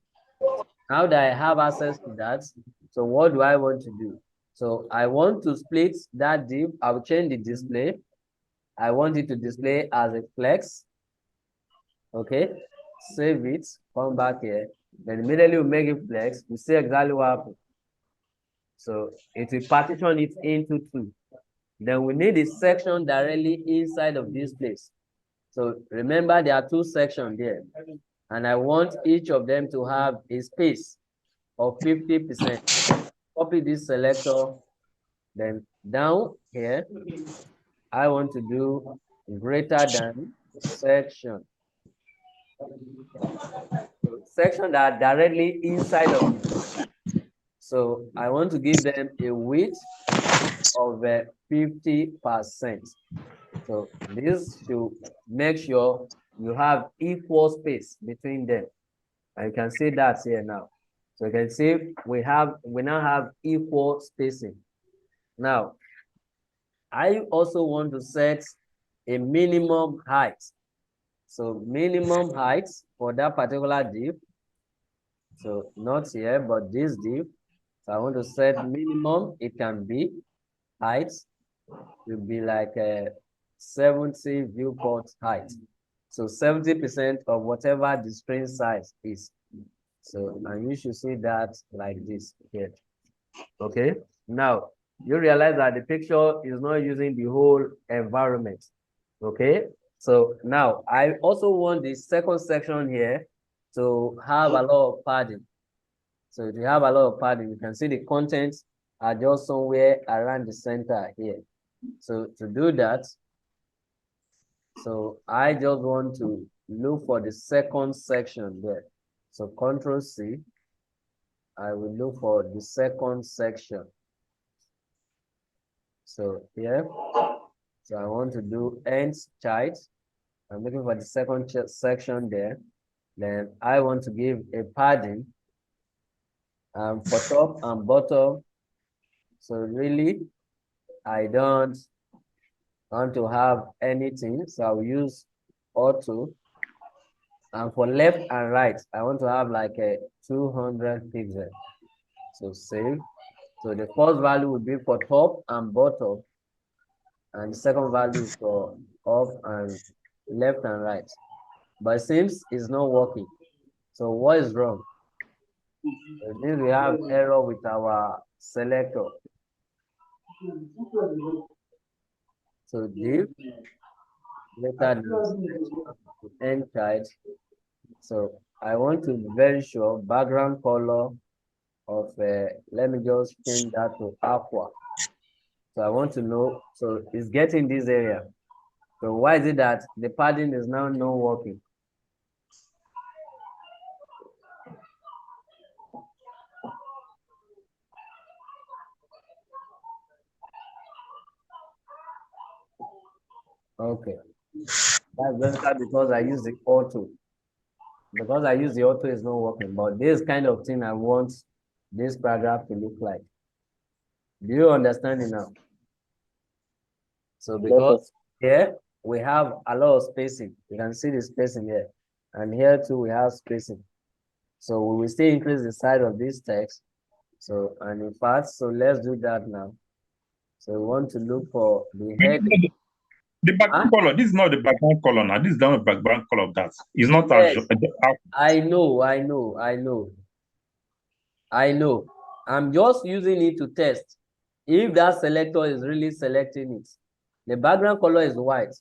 Now that I have access to that, so what do I want to do? So I want to split that div. I will change the display. I want it to display as a flex. Okay, save it, come back here. Then immediately we make it flex. We see exactly what happened. So it will partition it into 2. Then we need a section directly inside of this place. So remember, there are 2 sections there. And I want each of them to have a space of 50%. Copy this selector. Then down here, I want to do greater than section. Section that are directly inside of it. So I want to give them a width of 50%. So this should make sure you have equal space between them. And you can see that here now. So you can see we now have equal spacing. Now, I also want to set a minimum height. So minimum height for that particular div. So not here, but this div. So I want to set minimum. It can be height will be like a 70 viewport height. So 70% of whatever the string size is. So, and you should see that like this here. Okay. Now, you realize that the picture is not using the whole environment. Okay. So now I also want the second section here to have a lot of padding. So if you have a lot of padding, you can see the contents are just somewhere around the center here. So to do that, so I just want to look for the second section there. So Control C, I will look for the second section. So here, so I want to do end child. I'm looking for the second section there. Then I want to give a padding for top and bottom. So really, I don't want to have anything. So I'll use auto. And for left and right, I want to have like a 200 pixels. So save. So the first value would be for top and bottom. And the second value is for up and left and right. But it seems it's not working. So what is wrong? It means we have error with our selector. So div later end child. So I want to be very sure background color of let me just change that to aqua. So I want to know, so it's getting this area. So why is it that the padding is now not working? Okay. That's basically because I use the auto. Because I use the auto is not working, but this kind of thing I want this paragraph to look like. Do you understand it now? So because here we have a lot of spacing. You can see the spacing here. And here too we have spacing. So we will still increase the size of this text. So, and in fact, so let's do that now. So we want to look for the head. The background color, this is not the background color now. This is not the background color of that. It's not Yes. as I know. I'm just using it to test if that selector is really selecting it. The background color is white.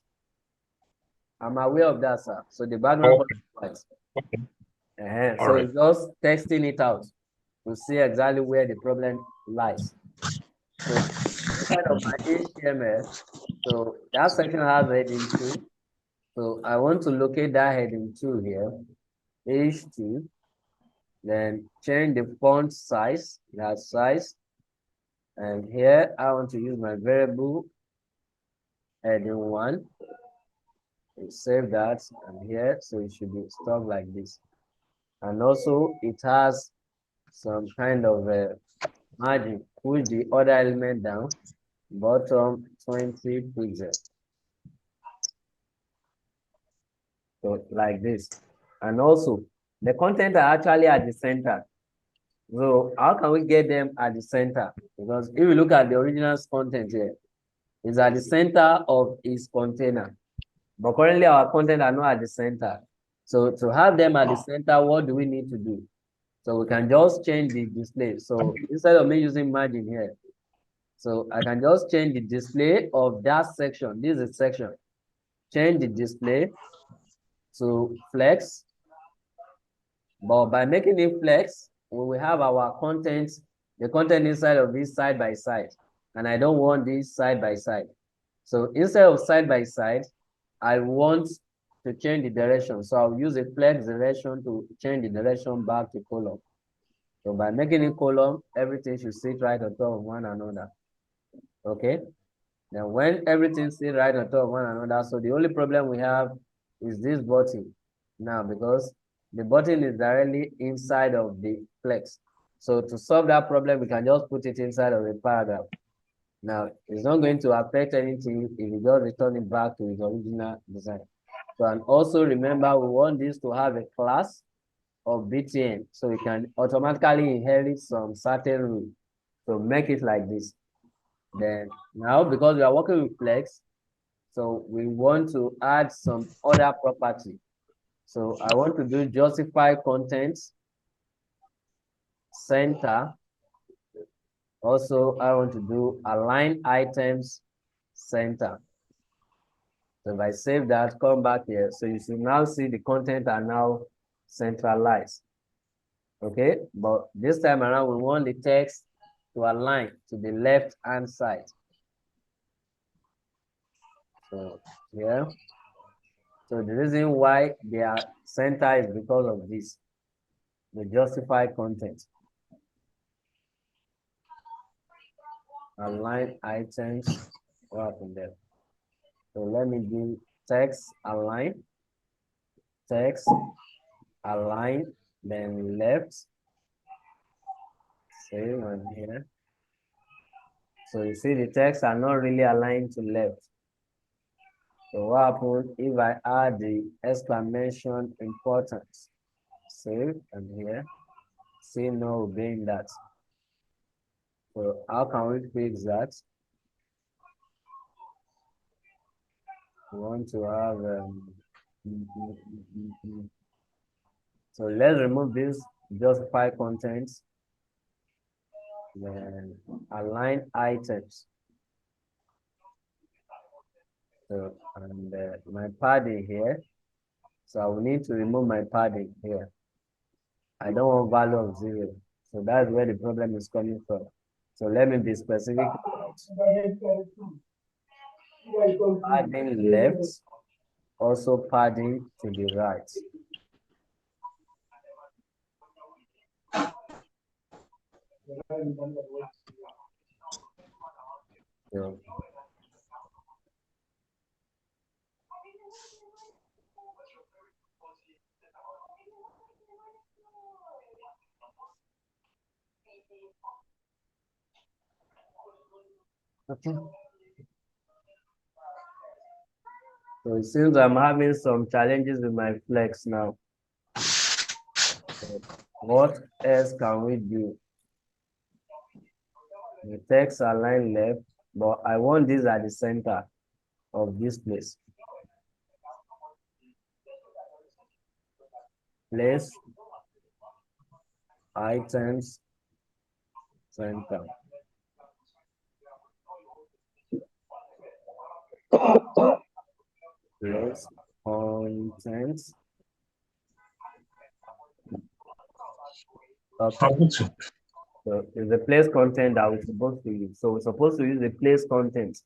I'm aware of that, sir. So the background color is white. Okay. So it's just testing it out to see exactly where the problem lies. So inside of my HTML, so that section has heading 2. So I want to locate that heading 2 here, H2. Then change the font size, that size. And here I want to use my variable heading 1. Save that, and here, so it should be stuck like this. And also it has some kind of a margin. Push the other element down, bottom 20 pixels. So like this. And also the content are actually at the center. So how can we get them at the center? Because if you look at the original content here, it's at the center of its container. But currently our content are not at the center. So to have them at the center, what do we need to do? So we can just change the display. So instead of me using margin here, so I can just change the display of that section. This is section. Change the display to flex. But by making it flex, we will have our content, the content inside of this side by side. And I don't want this side by side. So instead of side by side, I want to change the direction. So I'll use a flex direction to change the direction back to column. So by making it column, everything should sit right on top of one another. Okay. Then when everything sits right on top of one another, so the only problem we have is this button now, because the button is directly inside of the flex. So to solve that problem, we can just put it inside of a paragraph. Now, it's not going to affect anything if you just return it back to its original design. So, and also remember, we want this to have a class of BTN, so we can automatically inherit some certain rule. So make it like this. Then now, because we are working with flex, So we want to add some other property. So I want to do justify contents, center. Also, I want to do align items, center. So if I save that, come back here. So you should now see the content are now centralized. Okay, but this time around, we want the text to align to the left-hand side. So yeah. So the reason why they are center is because of this, the justify content. Align items, what happened there? So let me do text align, text align, then left, save on here. So you see the text are not really aligned to left. So what happens if I add the exclamation importance? Save and here, see no obeying that. So how can we fix that? We want to have so let's remove this justify contents, then align items. So and my padding here. So I will need to remove my padding here. I don't want value of 0. So that's where the problem is coming from. So let me be specific. Padding left, also padding to the right. So, okay. So it seems I'm having some challenges with my flex now. So what else can we do? The text align left, but I want this at the center of this place. Place items center. Place contents. Okay. So it's the place content that we're supposed to use. So we're supposed to use the place content,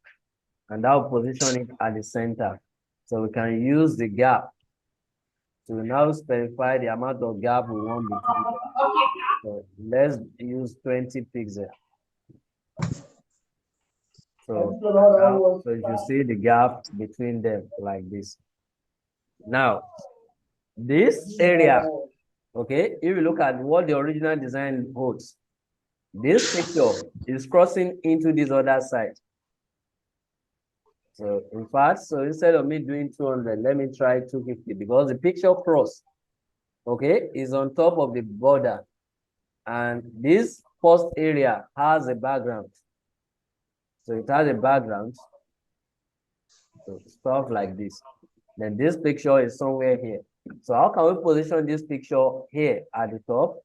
and that will position it at the center. So we can use the gap to now specify the amount of gap we want between them. So let's use 20 pixels. So you see the gap between them like this. Now, this area, okay, if you look at what the original design holds, this picture is crossing into this other side. So in fact, so instead of me doing 200, let me try 250 because the picture cross, okay, is on top of the border. And this first area has a background. So it has a background. So stuff like this. Then this picture is somewhere here. So how can we position this picture here at the top?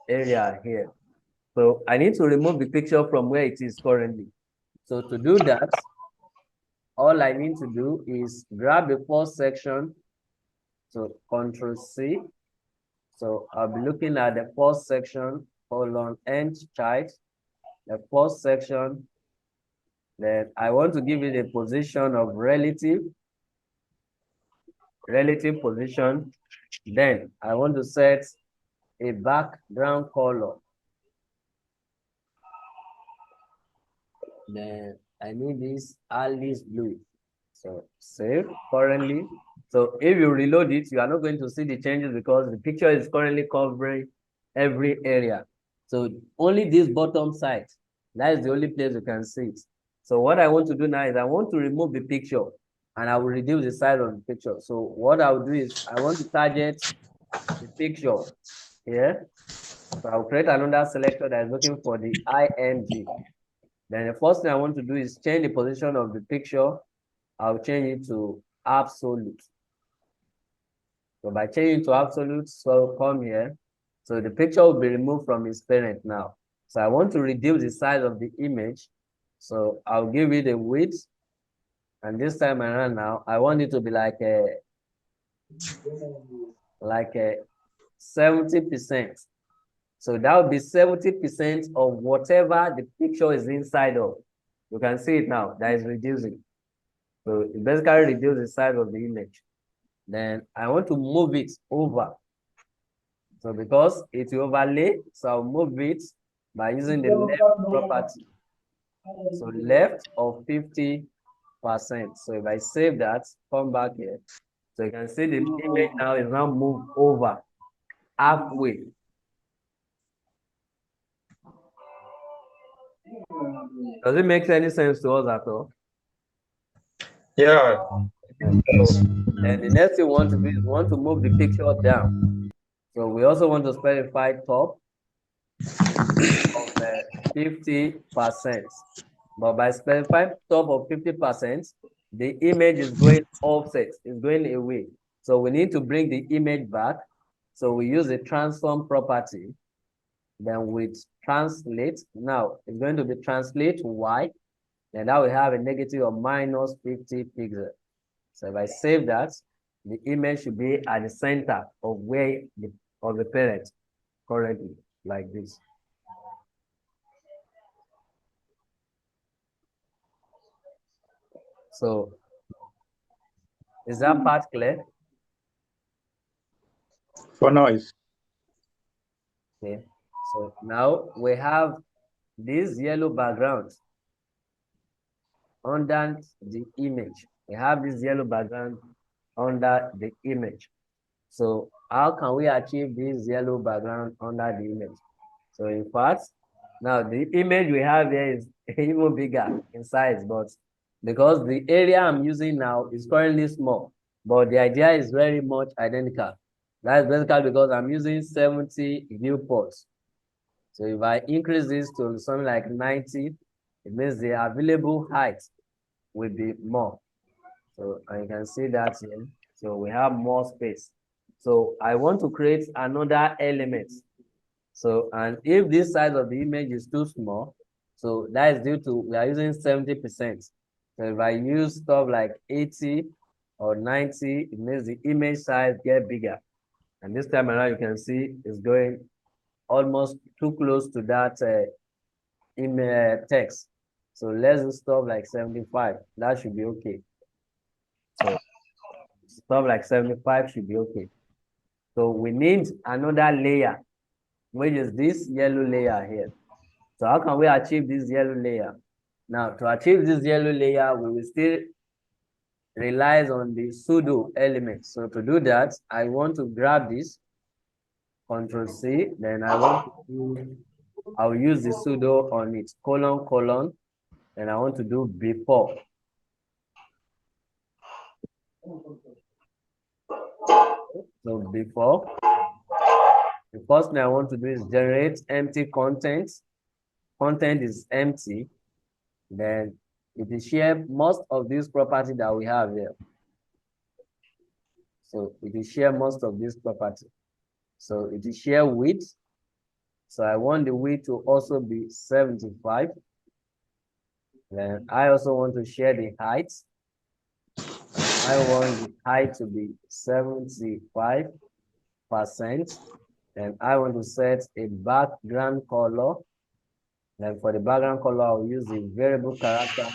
Area here. So I need to remove the picture from where it is currently. So to do that, all I need to do is grab the first section. So Control C. So I'll be looking at the first section, hold on, end chart, the first section. Then I want to give it a position of relative position. Then I want to set a background color. Then I need this Alice blue. So save currently. So if you reload it, you are not going to see the changes because the picture is currently covering every area. So only this bottom side, that is the only place you can see it. So what I want to do now is I want to remove the picture and I will reduce the size of the picture. So what I will do is I want to target the picture here. So I'll create another selector that is looking for the IMG. Then the first thing I want to do is change the position of the picture. I'll change it to absolute. So by changing to absolute, so come here. So the picture will be removed from its parent now. So I want to reduce the size of the image. So I'll give it a width. And this time around now, I want it to be like a 70%. So that would be 70% of whatever the picture is inside of. You can see it now, that is reducing. So it basically reduces the size of the image. Then I want to move it over. So because it will overlay, so I'll move it by using the left property. So left of 50%. So if I save that, come back here. So you can see the image now is now moved over halfway. Does it make any sense to us at all? Yeah. And the next thing we want to do is we want to move the picture down. So we also want to specify top of 50%. But by specifying top of 50%, the image is going offset, it's going away. So we need to bring the image back. So we use the transform property. Then with translate, now it's going to be translate Y, and now we have a negative of minus 50 pixels. So if I save that, the image should be at the center of where of the parent currently, like this. So is that part clear? For now, it's Okay. So now we have this yellow background under the image. We have this yellow background under the image. So how can we achieve this yellow background under the image? So in fact, now the image we have here is even bigger in size, but because the area I'm using now is currently small, but the idea is very much identical. That's basically because I'm using 70 viewports. So if I increase this to something like 90, it means the available height will be more. So you can see that here. So we have more space. So I want to create another element. So, and if this size of the image is too small, so that is due to, we are using 70%. So if I use stuff like 80 or 90, it means the image size get bigger. And this time around, you can see it's going almost too close to that image text. So let's do stuff like 75. That should be okay. So stuff like 75 should be okay. So we need another layer, which is this yellow layer here. So how can we achieve this yellow layer? Now, to achieve this yellow layer, we will still rely on the pseudo element. So to do that, I want to grab this, Control C, then I'll use the pseudo on it, colon, and I want to do before. So before, the first thing I want to do is generate empty content. Content is empty. Then it will share most of this property that we have here. So it will share most of this property. So it will share width. So I want the width to also be 75. Then I also want to share the height. I want the height to be 75%. And I want to set a background color. Then for the background color, I'll use the variable character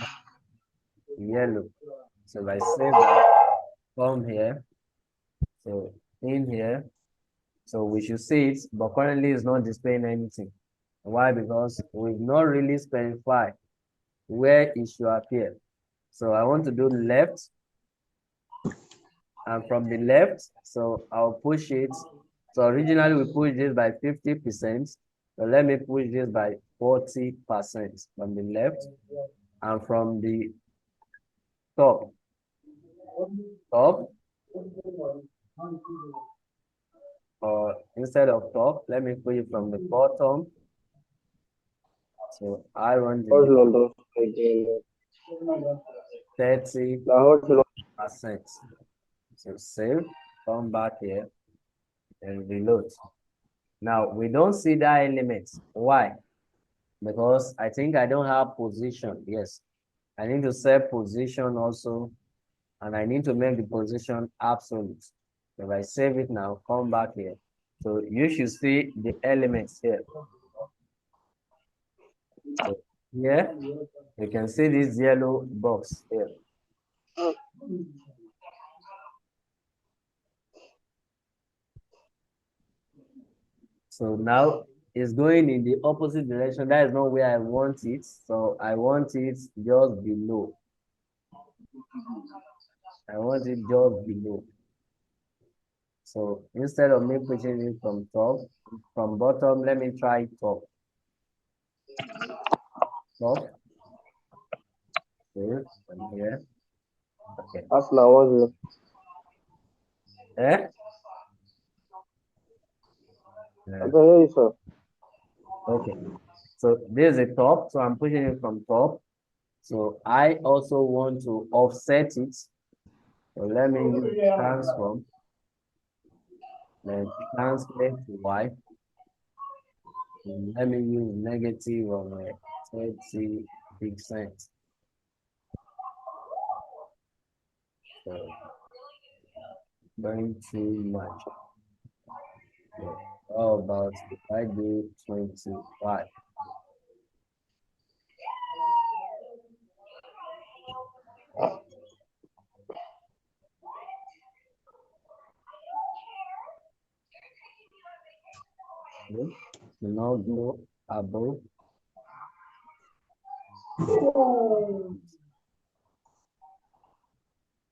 yellow. So if I save that, come here. So in here, so we should see it, but currently it's not displaying anything. Why? Because we've not really specified where it should appear. So I want to do left, and from the left, so I'll push it. So originally we pushed this by 50%. So let me push this by 40% from the left, and from the top, or instead of top, let me push it from the bottom So I want Hold to on, those again. 30%. Now hold on. So save, come back here and reload. Now we don't see that element. Why? Because I think I don't have position. Yes, I need to set position also, and I need to make the position absolute. If I save it now, come back here. So you should see the elements here. So here, you can see this yellow box here. So now it's going in the opposite direction. That is not where I want it. So I want it just below. I want it just below. So instead of me pushing it from top, from bottom, let me try top. Top. Here and here. Okay. Ask now, what's Eh? I can hear you, sir. Okay. So there's a top. So I'm pushing it from top. So I also want to offset it. So let me use transform. Then translate to Y. And let me use negative of 30%. So going too much. So how about if I do 25? Okay. So now go above.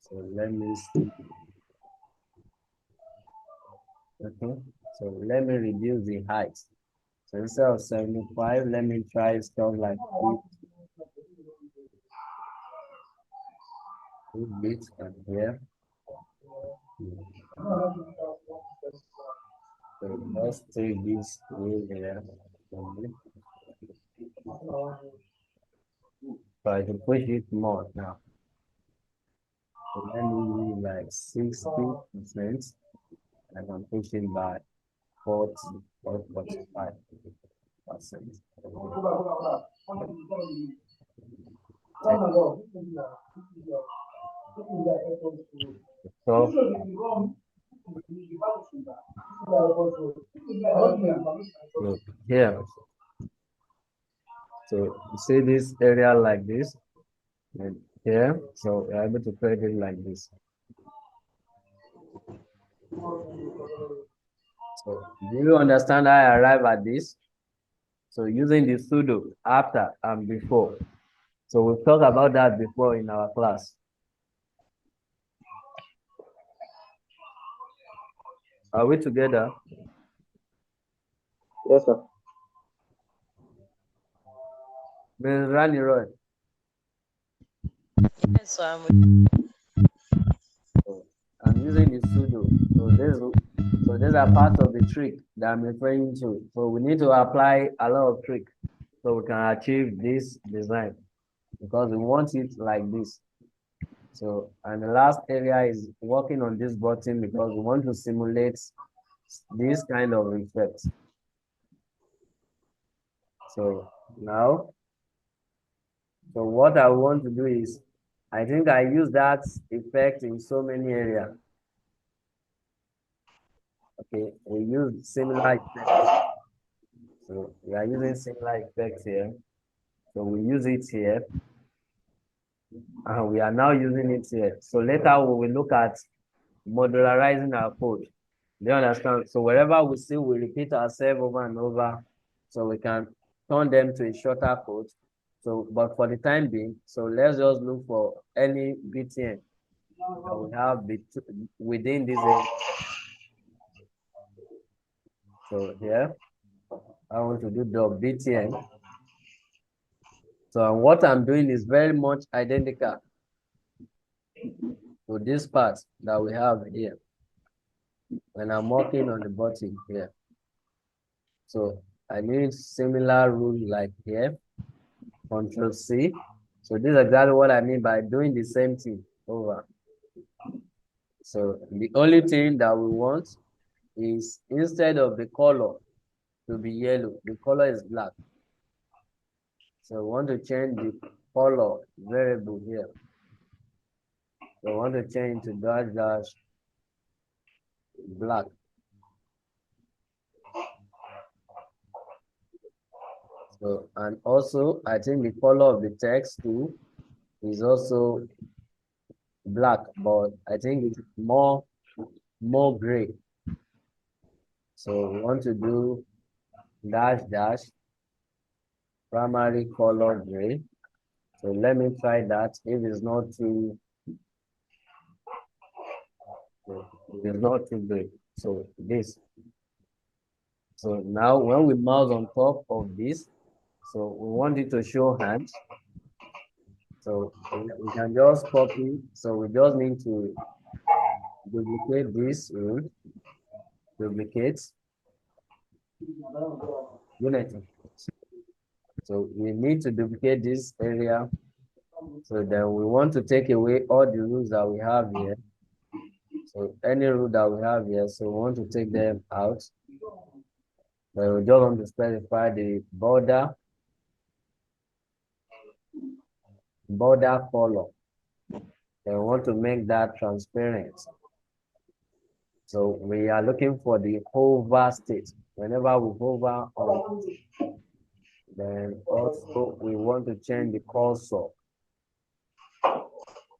So let me see. Okay. So let me reduce the height. So instead of 75, let me try stuff like 2 bits and here. So let's take this in here. Try to push it more now. So let me use like 60%. And I'm pushing by 40 or 45%. So look here. So you see this area like this, and here, so you're able to create it like this. So do you understand how I arrive at this? So using the pseudo after and before. So we've talked about that before in our class. Are we together? Yes, sir. Ms. Rani Roy. Yes, so So I'm using the pseudo. So these are parts of the trick that I'm referring to. So we need to apply a lot of trick so we can achieve this design because we want it like this. So, and the last area is working on this button because we want to simulate this kind of effect. So now, so what I want to do is, I think I use that effect in so many areas. Okay, we use similar effects. So we are using similar effects here. So we use it here. And we are now using it here. So later we will look at modularizing our code. Do you understand? So wherever we see, we repeat ourselves over and over. So we can turn them to a shorter code. So, but for the time being, so let's just look for any BTN that we have within this area. So here, I want to do the BTN. So what I'm doing is very much identical to this part that we have here. When I'm working on the button here. So I need similar rule like here. Control C. So this is exactly what I mean by doing the same thing over. So the only thing that we want is instead of the color to be yellow, the color is black. So we want to change the color variable here. So I want to change to dash dash black. So, and also I think the color of the text too is also black, but I think it's more gray. So we want to do dash dash primary color gray. So let me try that. If it's not too gray. So this. So now when we mouse on top of this, so we want it to show hands. So we can just copy. So we just need to duplicate this rule. Duplicate. Unity. So we need to duplicate this area. So then we want to take away all the rules that we have here. So any rule that we have here, so we want to take them out. So we just want to specify the border color. And we want to make that transparent. So we are looking for the hover state. Whenever we hover on, then also we want to change the cursor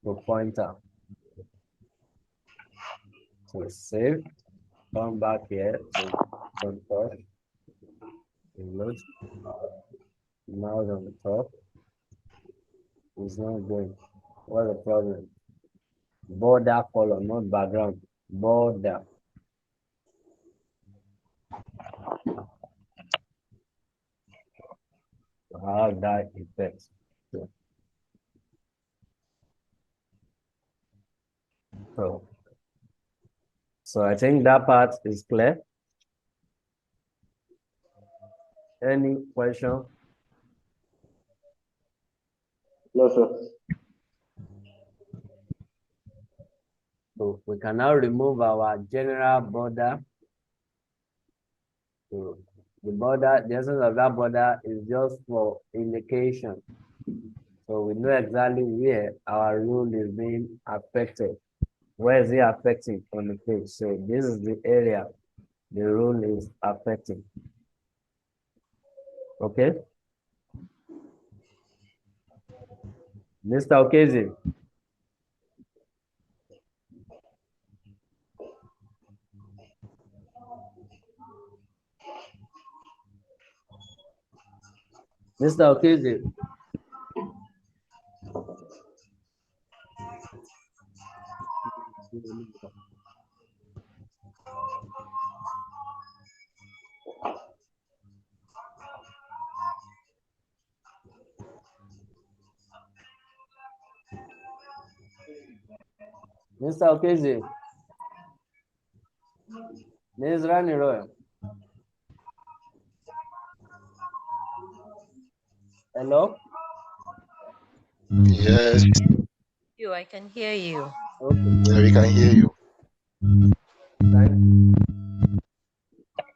to pointer. So save, come back here to control, reload, mouse on the top. It's not going. What's the problem? Border color, not background. Border. How that effect. So I think that part is clear. Any question? No, sir. So we can now remove our general border. So the border, the essence of that border is just for indication. So we know exactly where our rule is being affected. Where is it affecting on the page? So this is the area the rule is affecting. Okay? Mr. Okezi. Mr. Okezi. Mr. Okezi. Ms. Rani Roy. Hello? Yes, I can hear you. yeah, we can hear you.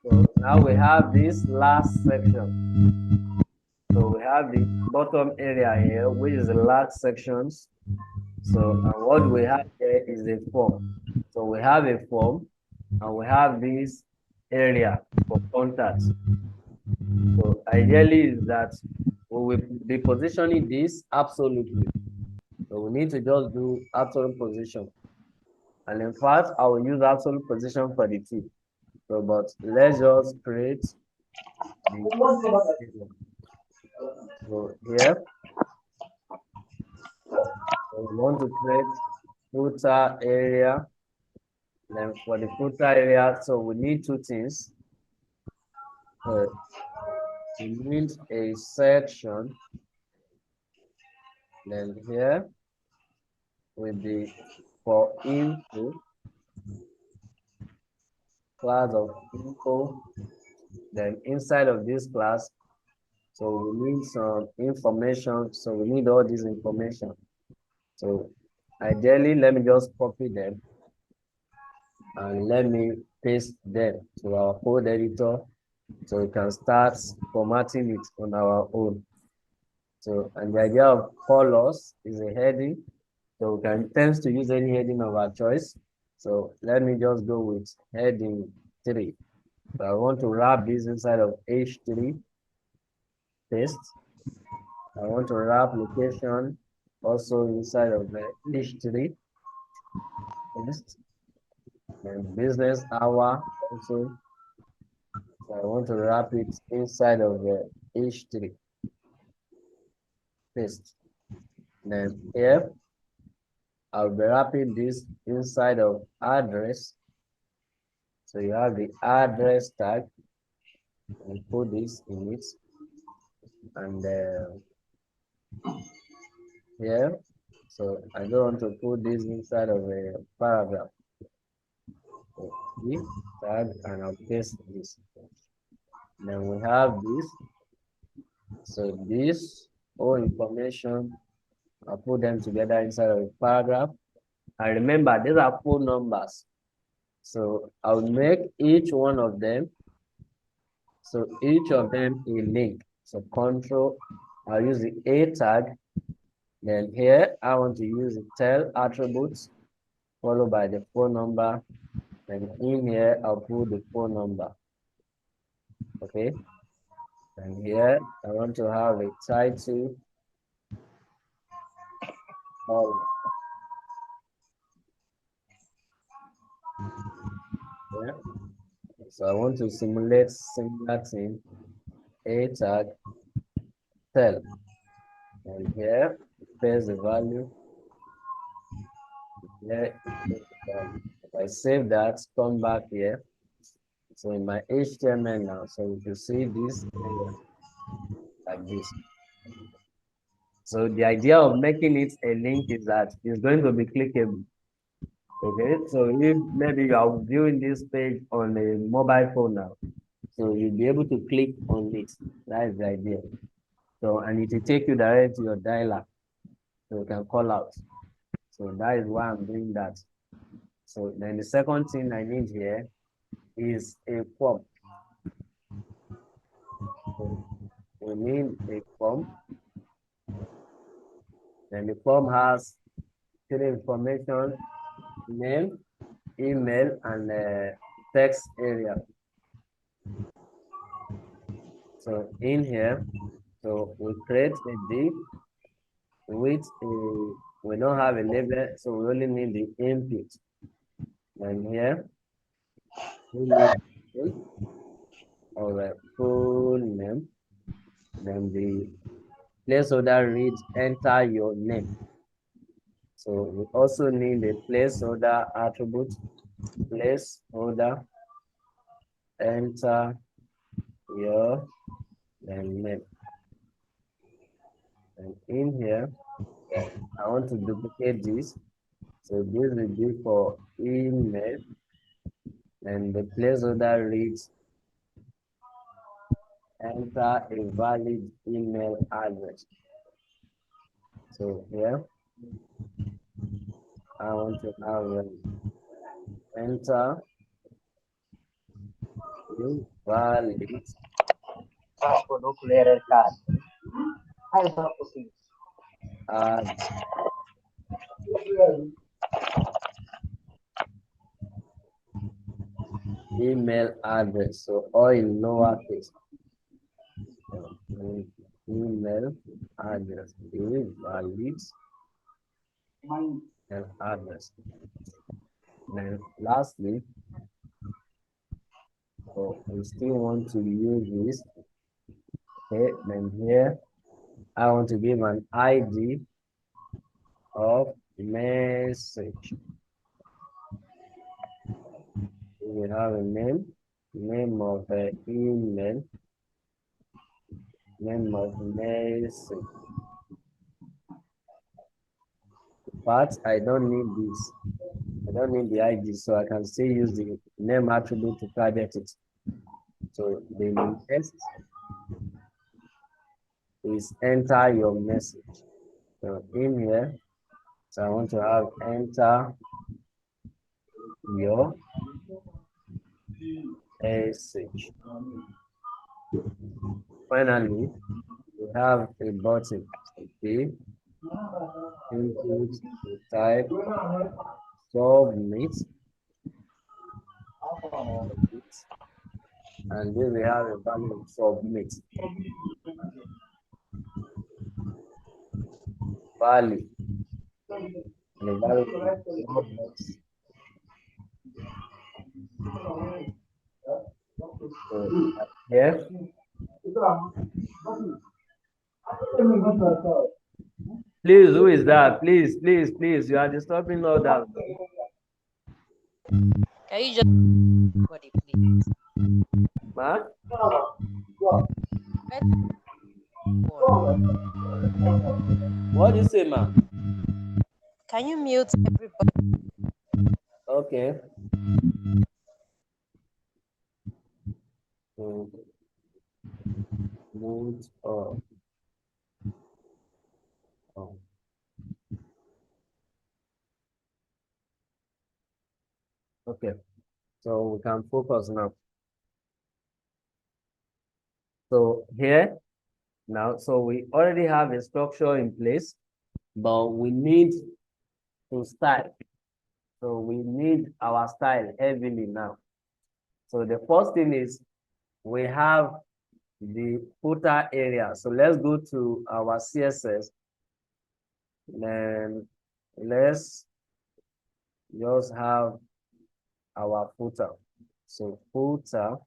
So now we have this last section. So we have the bottom area here, which is the last sections. So what we have here is a form. So we have a form and we have this area for contacts. So ideally is that we will be positioning this absolutely. So we need to just do absolute position. And in fact, I will use absolute position for the T. So, but let's just create the so here. So we want to create footer area. Then for the footer area, so we need two things. We need a section. Then here with the for info class of info. Then inside of this class, So we need some information. So we need all this information. So ideally, let me just copy them and let me paste them to our code editor so we can start formatting it on our own. So, and the idea of colors is a heading. So we can tend to use any heading of our choice. So let me just go with heading 3. So I want to wrap this inside of H3, paste. I want to wrap location also inside of the H3, paste. And business hour also. So I want to wrap it inside of the H3, paste. Then here, I'll be wrapping this inside of address. So you have the address tag and put this in it. And here, so I don't want to put this inside of a paragraph. So this tag and I'll paste this. Then we have this. So this all information, I'll put them together inside of a paragraph. And remember, these are phone numbers. So I'll make each one of them. So each of them a link. So control, I'll use the A tag. Then here, I want to use the tel attributes followed by the phone number. And in here, I'll put the phone number. Okay. And here, I want to have a title. Yeah. So I want to simulate similar thing. A tag, tel. And here, paste the value. Here, if I save that, come back here. So in my HTML now, so you see this like this. So the idea of making it a link is that it's going to be clickable. Okay, so if maybe you are viewing this page on a mobile phone now, so you'll be able to click on it. That is the idea. So, and it will take you directly to your dialer, so you can call out. So that is why I'm doing that. So then the second thing I need here is a form. So we need a form. Then the form has three information: name, email, and text area. So in here, so we create a div with a, we don't have a label, so we only need the input. And here, we need our full name. Then the placeholder reads enter your name. So we also need a placeholder attribute, placeholder, enter your name. And in here, I want to duplicate this. So this will be for email, and the placeholder reads enter a valid email address. So here, I want to have enter a valid address. Email address, so all in lowercase. Email address is valid and address. Then lastly, so we still want to use this. Okay, then here I want to give an ID of message. We have a name of the email, name of message. But I don't need this. I don't need the ID, so I can still use the name attribute to target it. So the next is enter your message. So in here, so I want to have enter your message. Finally, we have a button. Okay, input to type submit, and then we have a value of submit. Value. And the value of submit. So here, please, who is that? Please, please, please, you are disturbing all that. Can you just everybody, please? Ma? What do you say, ma? Can you mute everybody? Okay. Mute off. Oh. Okay, so we can focus now. So here, now, so we already have a structure in place, but we need to style. So we need our style heavily now. So the first thing is we have the footer area. So let's go to our CSS. Then let's just have our footer. So footer.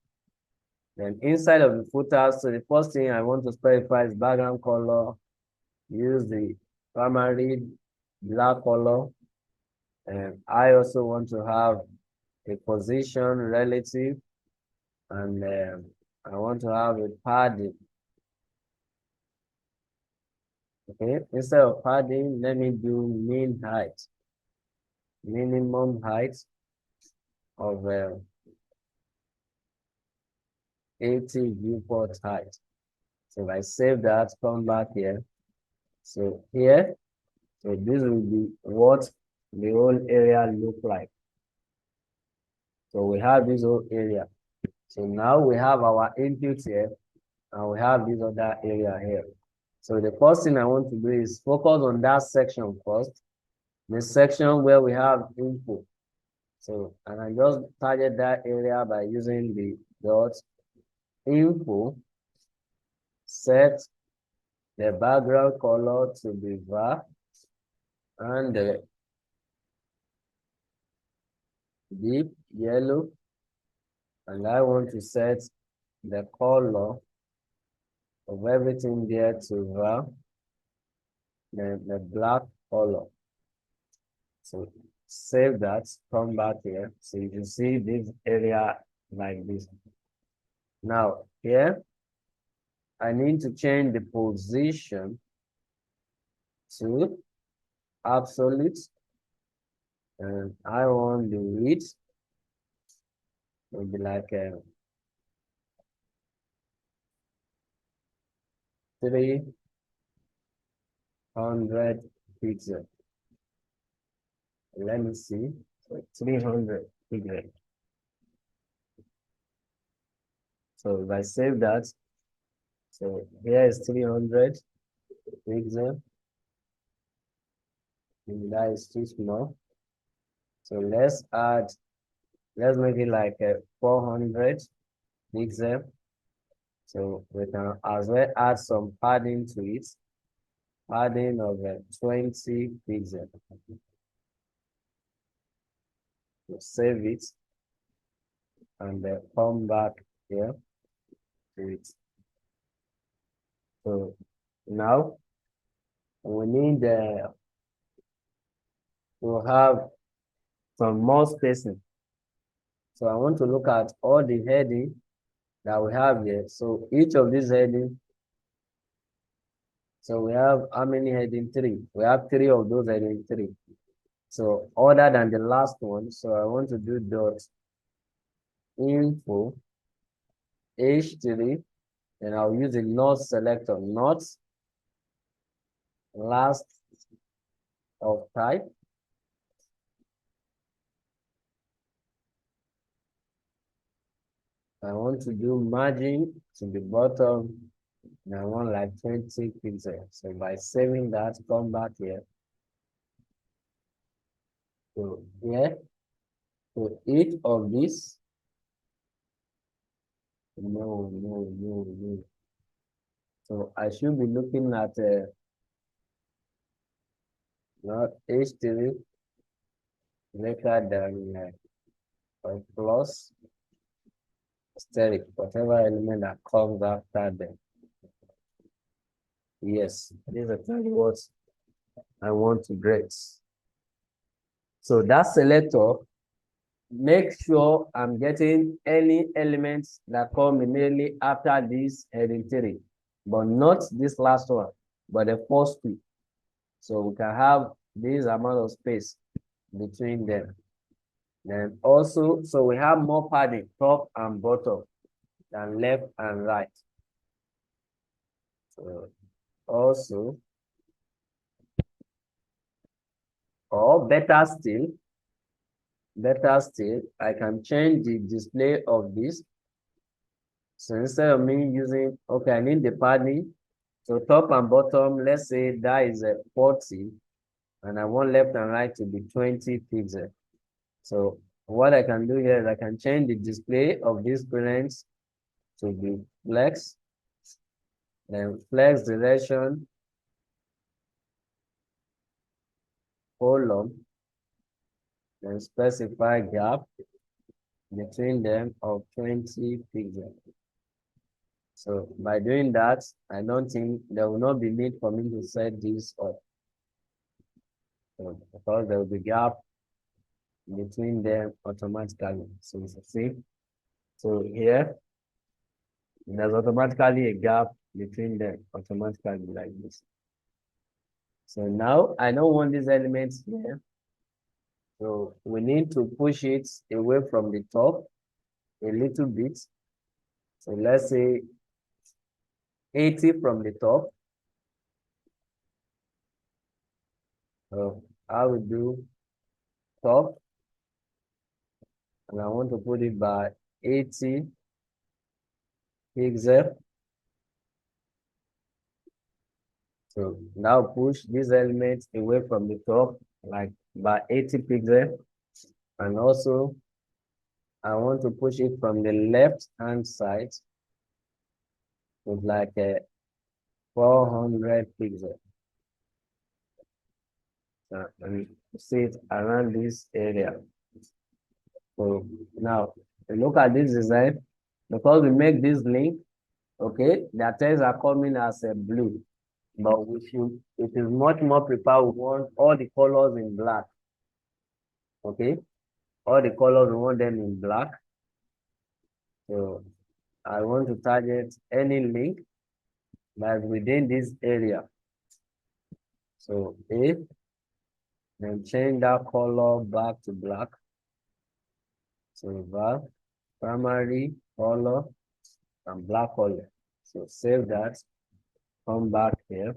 Then inside of the footer, so the first thing I want to specify is background color. Use the primary black color. And I also want to have a position relative, and I want to have a padding. Okay, instead of padding, let me do mean height, minimum height of 80 viewport height. So if I save that, come back here. So here, so this will be what the whole area look like. So we have this whole area. So now we have our input here, and we have this other area here. So the first thing I want to do is focus on that section first, the section where we have info. So, and I just target that area by using the dot info, set the background color to be var, and the deep yellow, and I want to set the color of everything there to var, then the black color. So save that, come back here. So you can see this area like this. Now here, I need to change the position to absolute, and I want the width will be like 300 pixels. Let me see, so 300 pixels. So if I save that, so here is 300 pixels, and that is too small. So let's make it like 400 pixels. So we can as well add some padding to it, padding of 20 pixels. So save it and come back here to it. So now we need to have some more spacing. So I want to look at all the heading that we have here. So each of these heading, so we have how many heading? 3. We have 3 of those heading 3. So other than the last one, so I want to do dot info h3, and I'll use the not selector, not last of type. I want to do margin to the bottom, and I want like 20 pixels. So by saving that, come back here. So here, so each of these, no. So I should be looking at not H3 greater than or plus steric, whatever element that comes after them. Yes, this is what I want to grade. So that selector, make sure I'm getting any elements that come immediately after this heading 3, but not this last one, but the first two. So we can have this amount of space between them. Then also, so we have more padding, top and bottom, than left and right. So also, or better still, I can change the display of this. So instead of me using, okay, I need the padding. So top and bottom, let's say that is a 40, and I want left and right to be 20 pixels. So what I can do here is I can change the display of these parents to be flex, then flex direction, column, then specify gap between them of 20 pixels. So by doing that, I don't think there will not be need for me to set this up. So because there will be gap between them automatically. So you see, so here there's automatically a gap between them automatically like this. So now I don't want these elements here. So we need to push it away from the top a little bit. So let's say 80 from the top. So I will do top, and I want to put it by 80 pixel. So now push these elements away from the top, like by 80 pixel. And also, I want to push it from the left hand side with like a 400 pixel. And see it around this area. So now look at this design. Because we make this link, okay, the text are coming as a blue. But it is much more preferred. We want all the colors in black. Okay, all the colors we want them in black. So I want to target any link that's within this area. So if then change that color back to black. So that primary color and black color. So save that. Come back here.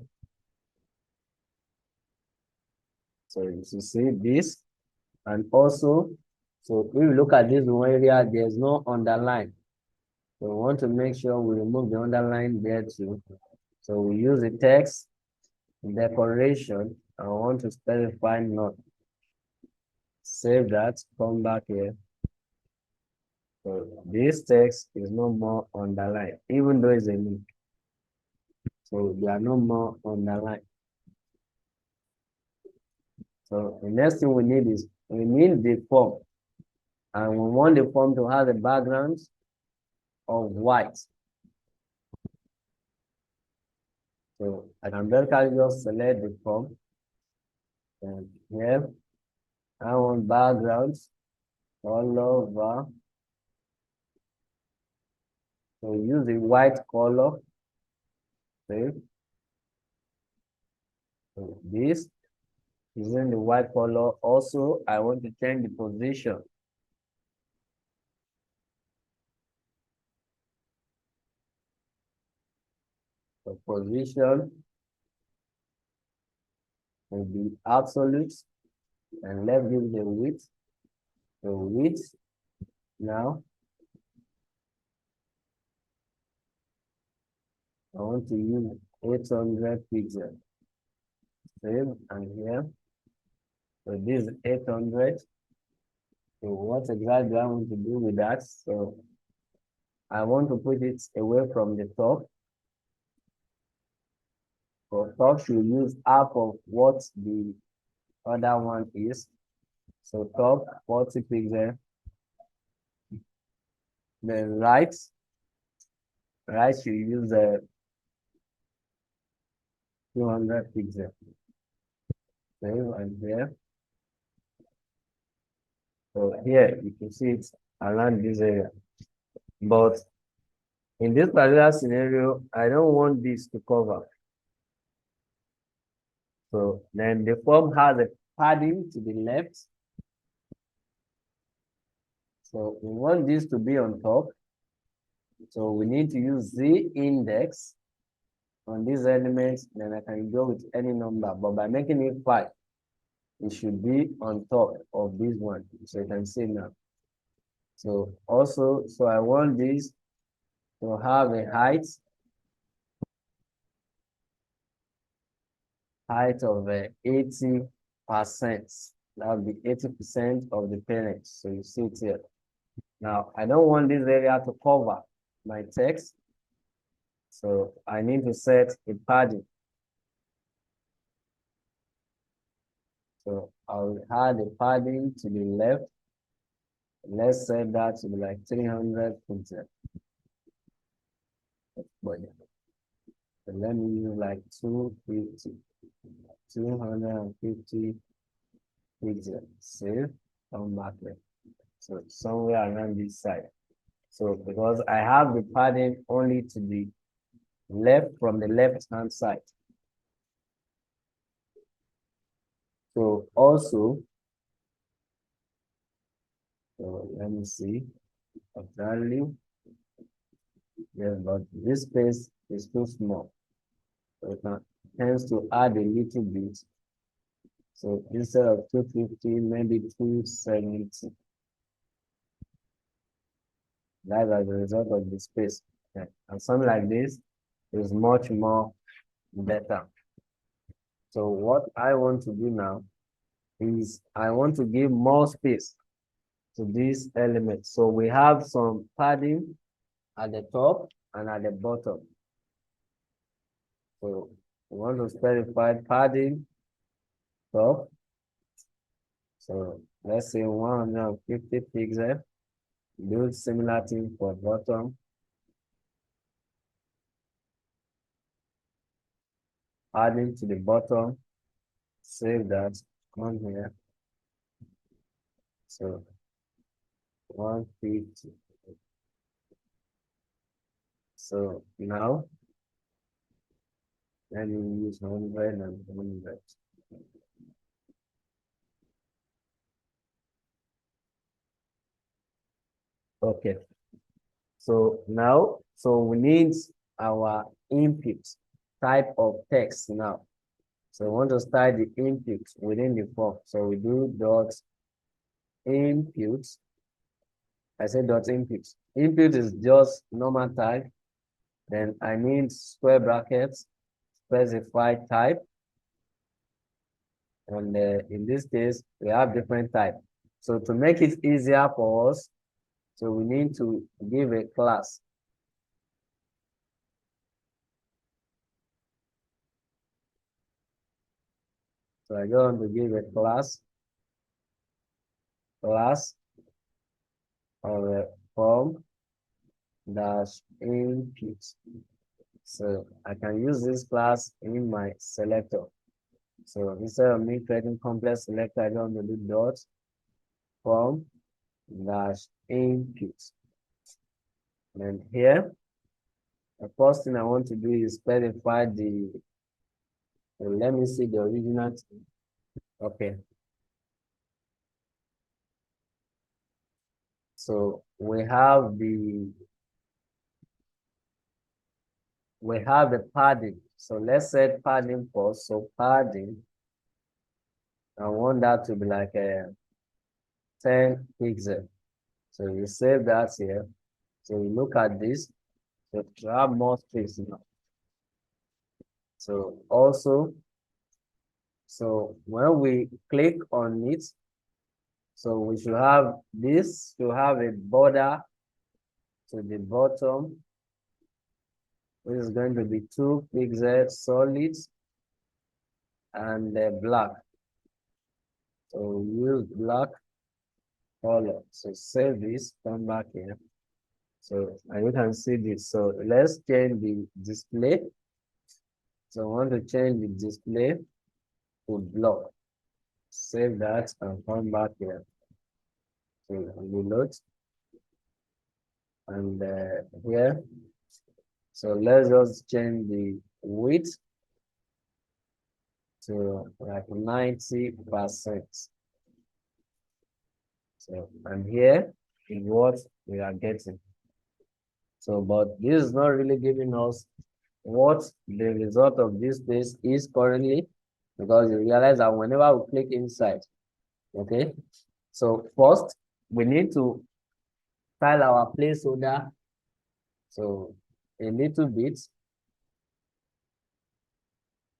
So you see this, and also, so if you look at this one area, there's no underline. So we want to make sure we remove the underline there too. So we use the text decoration. I want to specify not. Save that, come back here. So this text is no more underlined, even though it's a link. So they are no more underlined. So the next thing we need is we need the form. And we want the form to have a background of white. So I can vertically just select the form. And here, I want backgrounds all over. So use the white color. Okay. So this is in the white color. Also, I want to change the position. So position will be absolute, and let's give the width. So width now, I want to use 800 pixels. Save, and here, so this is 800. So what exactly do I want to do with that? So I want to put it away from the top. For top should use half of what the other one is. So top 40 pixels. Then right should use 200 pixels. Save, and here. So here you can see it around this area. But in this particular scenario, I don't want this to cover. So then the form has a padding to the left. So we want this to be on top. So we need to use the index on these elements. Then I can go with any number, but by making it 5, it should be on top of this one. So you can see now. So also, so I want this to have a height of 80%. That would be 80% of the parent. So you see it here. Now, I don't want this area to cover my text. So I need to set a padding. So I'll add a padding to the left. Let's set that to be like 300 pixels. So let me use like 250 pixels. Save, come back there. So somewhere around this side. So because I have the padding only to the left from the left-hand side. So also, so let me see exactly. Yes, but this space is too small. So it tends to add a little bit. So instead of 250, maybe 270. That's as a result of the space. Okay. And something like this is much more better. So what I want to do now is I want to give more space to this element. So we have some padding at the top and at the bottom. So we want to specify padding top. So let's say 150 pixels. Do similar thing for bottom. Adding to the bottom. Save that. Come here. So 150. So now let me use 100 and 100. Okay. So now, so we need our input type of text now. So we want to start the input within the form. So we do dot input. I said dot input. Input is just normal type. Then I need square brackets, specify type. And in this case, we have different type. So to make it easier for us, so we need to give a class. So I go on to give a class of a form dash input. So I can use this class in my selector. So instead of me creating complex selector, I don't do dot form dash input. And here, the first thing I want to do is specify the, let me see the original. Okay. So we have the padding. So let's set padding first. So padding I want that to be like a 10 pixel. So you save that here. So you look at this, so to have more space now. So also, so when we click on it, so we should have this to have a border to the bottom, which is going to be 2 pixels solid and black. So use black color. So save this, come back here. So and you can see this. So let's change the display. So I want to change the display to block. Save that and come back here. So reload and here. So let's just change the width to like 90%. So and here is what we are getting. So but this is not really giving us what the result of this space is currently, because you realize that whenever we click inside, okay, so first we need to file our placeholder, so a little bit,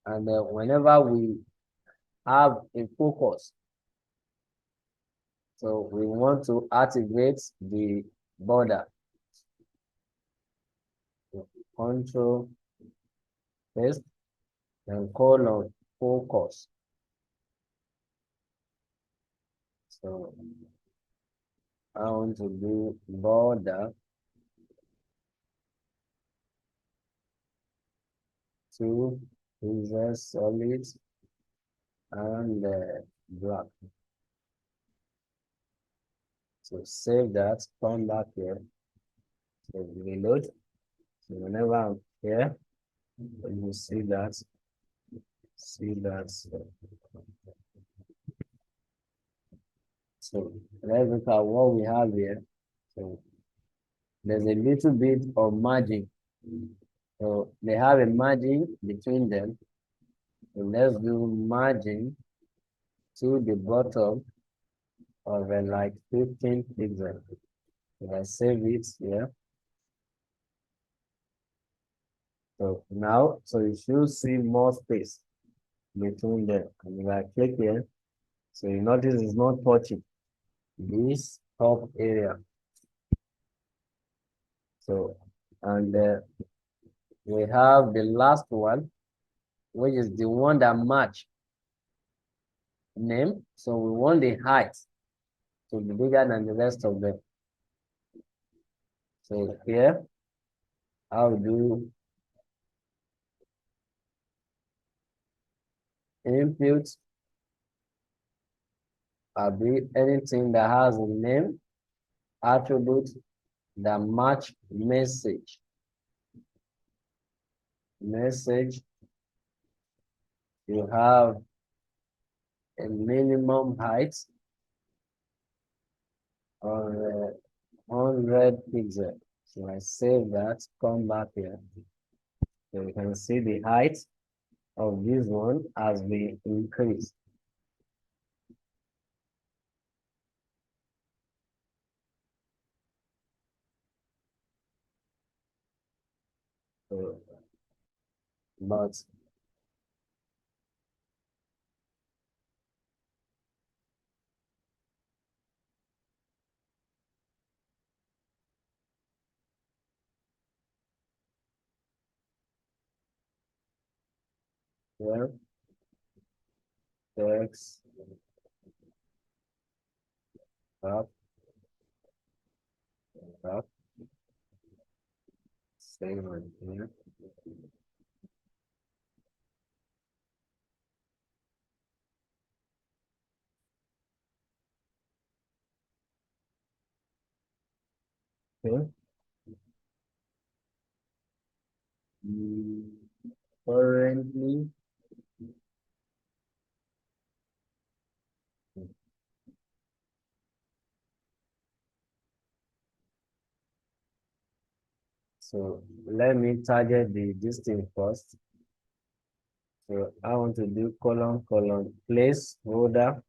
and whenever we have a focus, so we want to activate the border. So control paste and colon focus. So I want to do border to user solid and black. So save that, come back here. So reload. So whenever I'm here, you see that. See that. So let's look at what we have here. So there's a little bit of margin. So they have a margin between them. So let's do margin to the bottom of like 15 pixels. So I save it here. So now, so you should see more space between them. And if I click here, so you notice it's not touching this top area. So, and we have the last one, which is the one that match name. So we want the height to be bigger than the rest of them. So here, I'll do input. I'll be anything that has a name, attribute that match message. Message, you have a minimum height of 100 pixels. So I save that, come back here. So you can see the height of this one has been increased. So, but here, text up, up, save one here. Okay. Mm, currently, so let me target the distance first. So I want to do colon, place holder,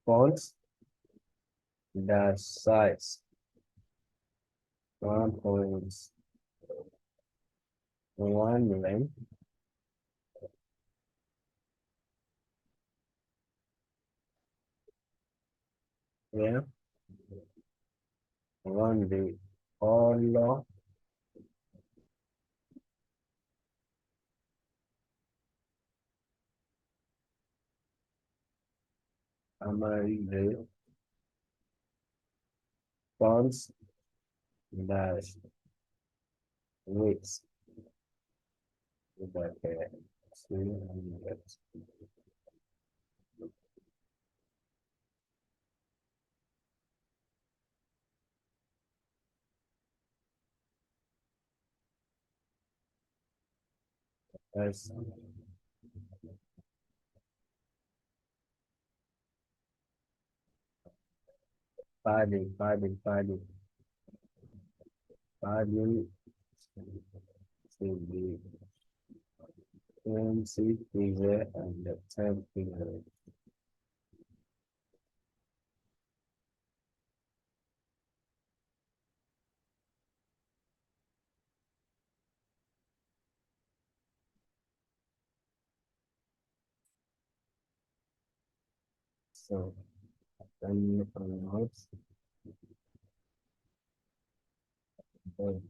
font, dash size, 1.1 length, yeah, run the color, amarillo, fonts, dash width, like 200. That's padding to be 20 figure and the 10 figure. So then notes, then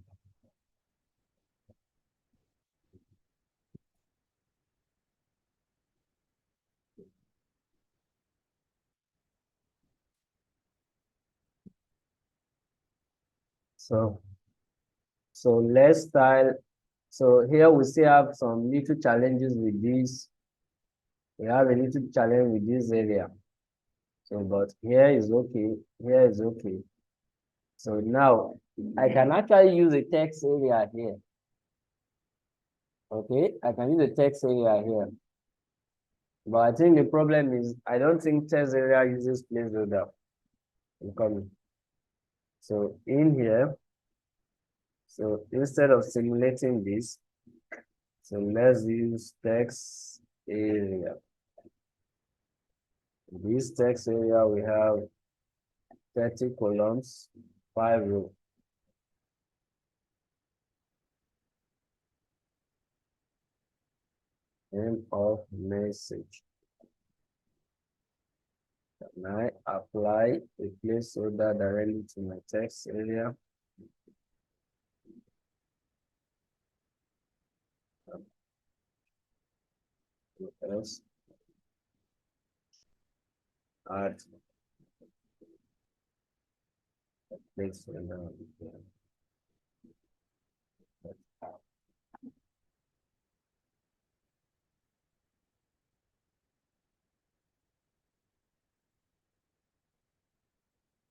so let's style. So here we still have some little challenges with this. We have a little challenge with this area. So, but here is okay. Here is okay. So now I can actually use a text area here. Okay, I can use a text area here. But I think the problem is I don't think text area uses placeholder. So in here, so instead of simulating this, so let's use text area. This text area we have 30 columns, 5 rows. End of message. Can I apply a placeholder directly to my text area? Else, add a placeholder.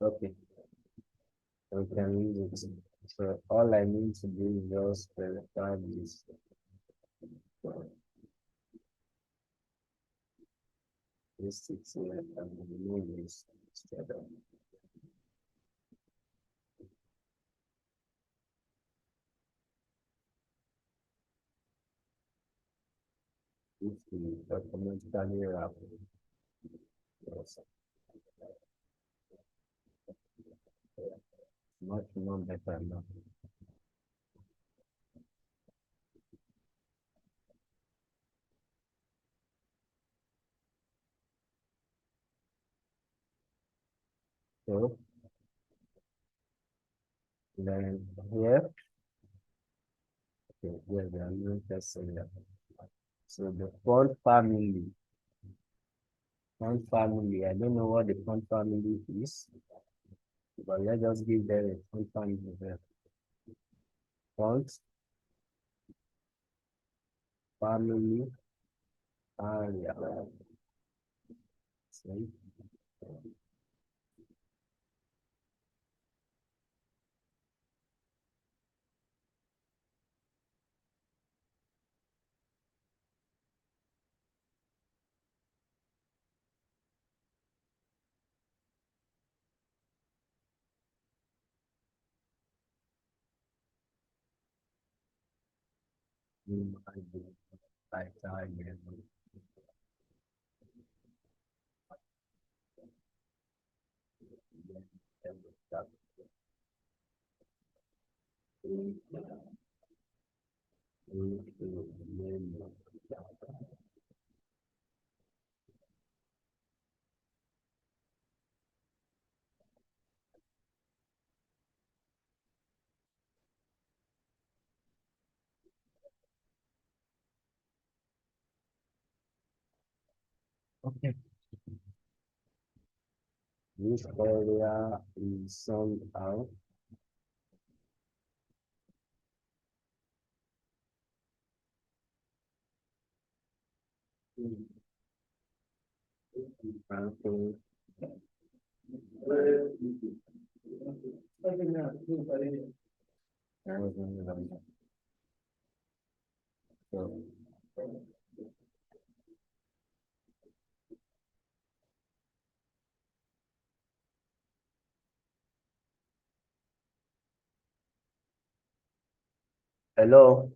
Okay, we can use it. So all I need to do is just verify this. This is here and remove this instead of if we automatically wrap. Yes. Much more better now. So then here, okay, here we are using text area. So the font family, I don't know what the font family is, but let's just give them a font family there. Font family area. See? Okay. This area is somehow Franco. So, hello.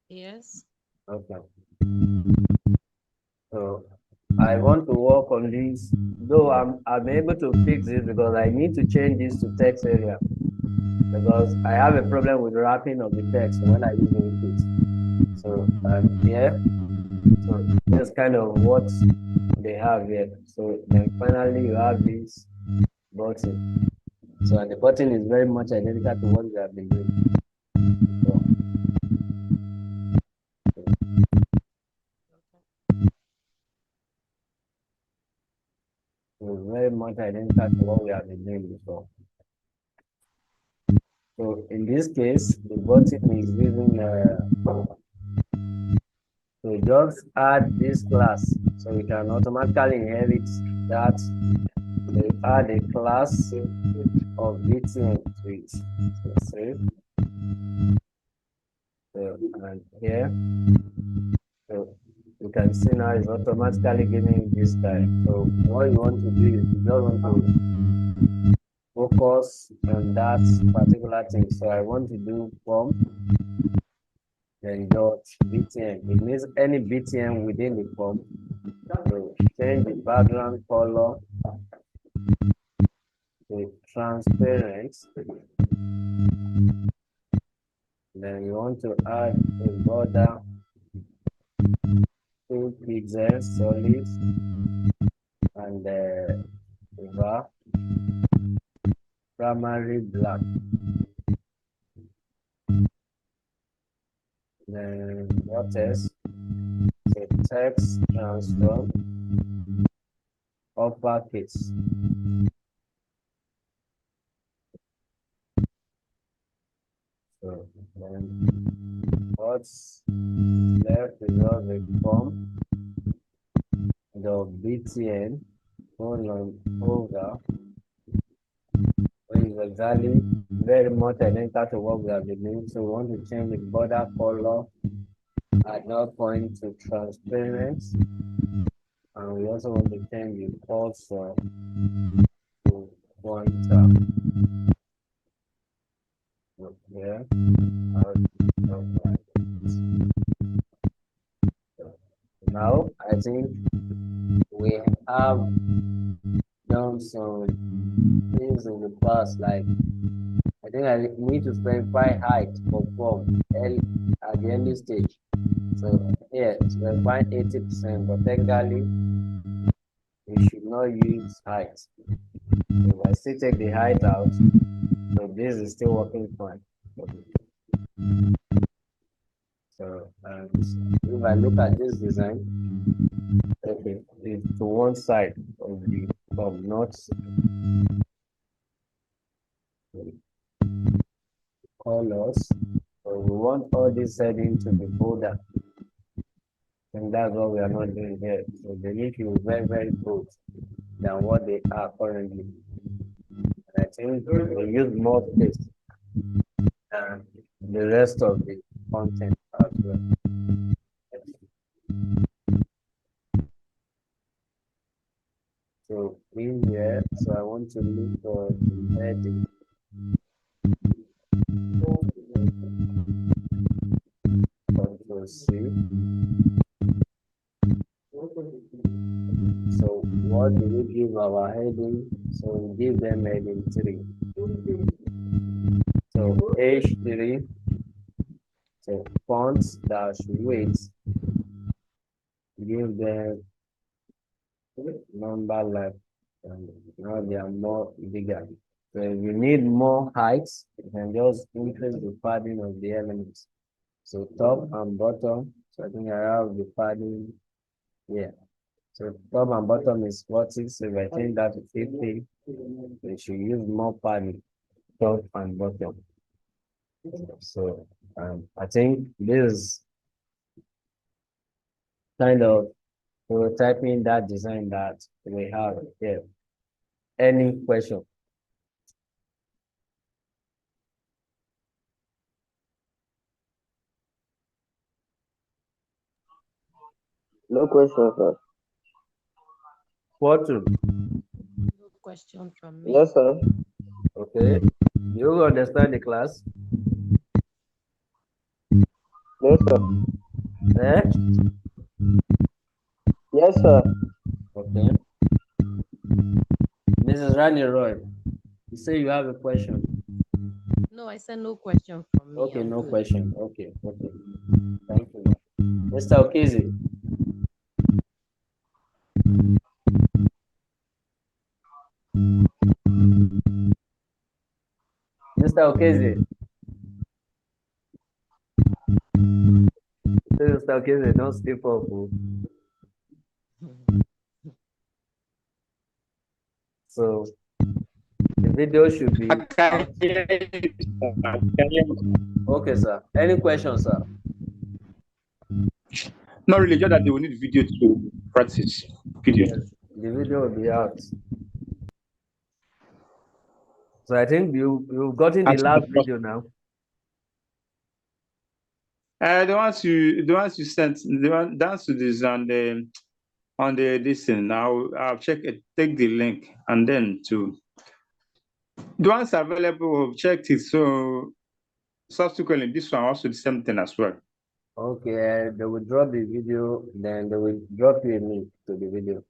Yes. Okay. So I want to work on this, though I'm able to fix this because I need to change this to text area because I have a problem with wrapping of the text when I use input. So here, so that's kind of what they have here. So then finally you have this button. So and the button is very much identical to what we have been doing. So very much identical to what we have been doing before. So in this case, the button is using so just add this class so we can automatically inherit that. We add a class of BTN to it. So save. So and here, so you can see now it's automatically giving this guy. So what you want to do is you just want to focus on that particular thing. So I want to do form, then dot BTN. It means any BTN within the form. So change the background color to transparent. Then you want to add a border 2 pixels solid and over primary black. Then what else? The text transform uppercase. So then what's left is all the form, the BTN, colon over, which is exactly very much identical to what we have been doing. So we want to change the border color at that point to transparent. And we also want to change the cursor to pointer. Here. Now I think we have done some things in the past, like I think I need to specify height for form at the early stage. So here specify 80%, but technically we should not use height. If I still take the height out, so this is still working fine. So if I look at this design, okay, it's to one side of the form, not colors. So we want all this setting to be bolder. And that's what we are not doing here. So they need to be very, very good than what they are currently. And I think we use more space than the rest of the content as well. So in here, so I want to look for the heading. So C. So what do we give our heading? So we give them heading 3. So H3. So fonts dash weight. Give them number left, and now they are more bigger. So if you need more heights, you can just increase the padding of the elements. So top and bottom. So I think I have the padding here. So top and bottom is 40. So if I change that to 50, we should use more padding, top and bottom. So I think this is kind of prototyping that design that we have here. Any question? No question, sir. Fortune. No question from me. Yes, sir. Okay. You understand the class? Yes, sir. Eh? Yes, sir. Okay. Mrs. Rani Roy, you say you have a question. No, I said no question from me. Okay, I'm no good. question. Okay, okay. Thank you. Mr. Okizi. Mr. Okizi. Mr. Okizi, don't sleep off. Oh. So the video should be out. Okay, sir. Any questions, sir? Not really, just that they will need video to practice. Video. Yes, the video will be out. So I think you've gotten the last video now. The ones you sent, the ones to this on the this thing. Now I'll check it, take the link, and then to the ones available, I've checked it. So subsequently, this one also the same thing as well. Okay, they will drop the video, then they will drop you a link to the video.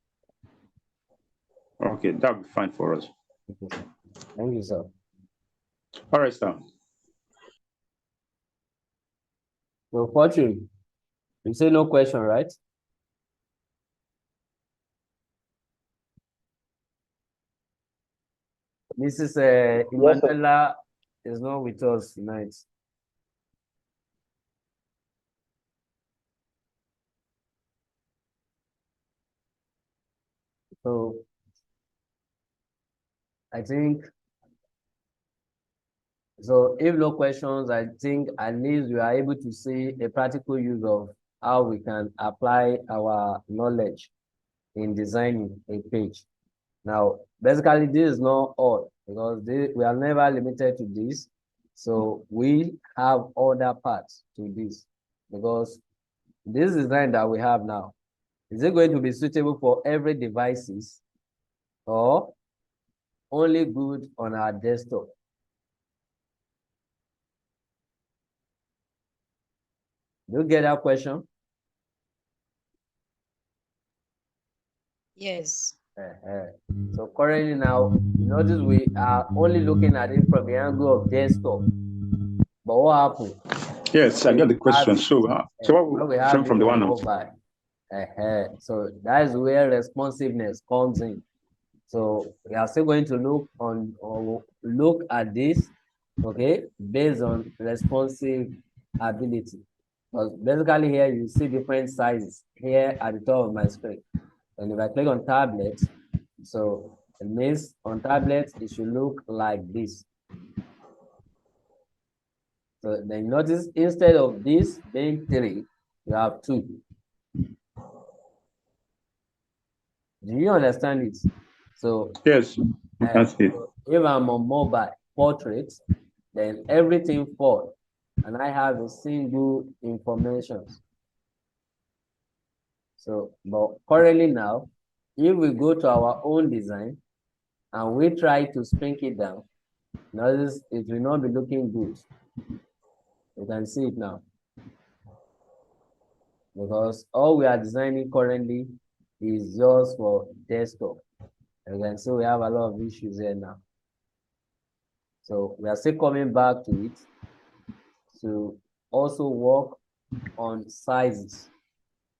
Okay, that'll be fine for us. Okay, sir. Thank you, sir. All right, sir. So, Fortune, you say no question, right? Mrs. Yes, sir. Emanuela is not with us tonight. So, I think, so if no questions, I think at least we are able to see a practical use of how we can apply our knowledge in designing a page. Now, basically, this is not all because we are never limited to this. So we have other parts to this because this design that we have now, is it going to be suitable for every devices or only good on our desktop? Do you get that question? Yes. So currently now, you notice we are only looking at it from the angle of desktop. But what happened? Yes, I get the question. So what we we have from the one of mobile. So that is where responsiveness comes in. So we are still going to look on or look at this, okay, based on responsive ability. Because basically here you see different sizes here at the top of my screen. And if I click on tablets, so it means on tablets it should look like this. So then notice instead of this being 3, you have 2. Do you understand it? So yes, that's it. if I'm on mobile portrait, then everything falls, and I have a single information. So, but currently now, if we go to our own design and we try to shrink it down, notice it will not be looking good. You can see it now. because all we are designing currently is just for desktop. And you can see we have a lot of issues here now. So we are still coming back to it to also work on sizes,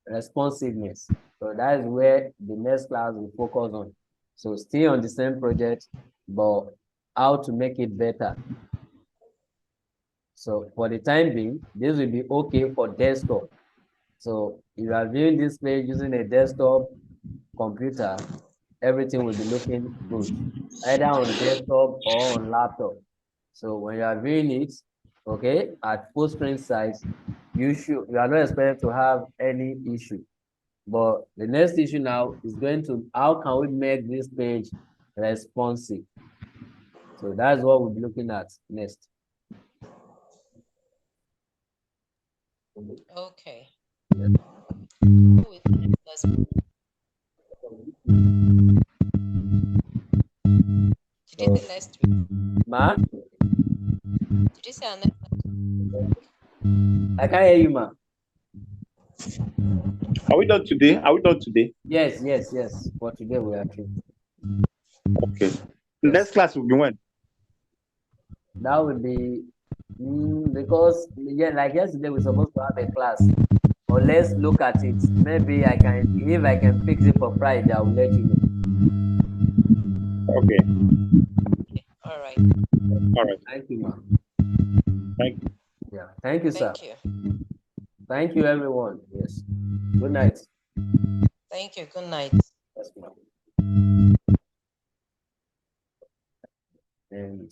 responsiveness. So that is where the next class will focus on. So still on the same project, but how to make it better. So for the time being, this will be okay for desktop. So if you are viewing this page using a desktop computer, everything will be looking good, either on desktop or on laptop. So when you are viewing it, okay, at full screen size, you are not expected to have any issue. But the next issue now is going to, how can we make this page responsive? So that's what we'll be looking at next. Okay. Yes. Did you say next week? Ma? Did you say next week? I can't hear you, ma. Are we done today? Are we done today? Yes. For today we are through. Okay. Yes. Next class will be when? That would be because like yesterday we're supposed to have a class. But let's look at it. Maybe if I can fix it for Friday, I will let you know. Okay. All right. All right. Thank you, ma'am. Thank you. Yeah. Thank you, sir. Thank you. Thank you, everyone. Yes. Good night. Thank you. Good night. Yes, ma'am. And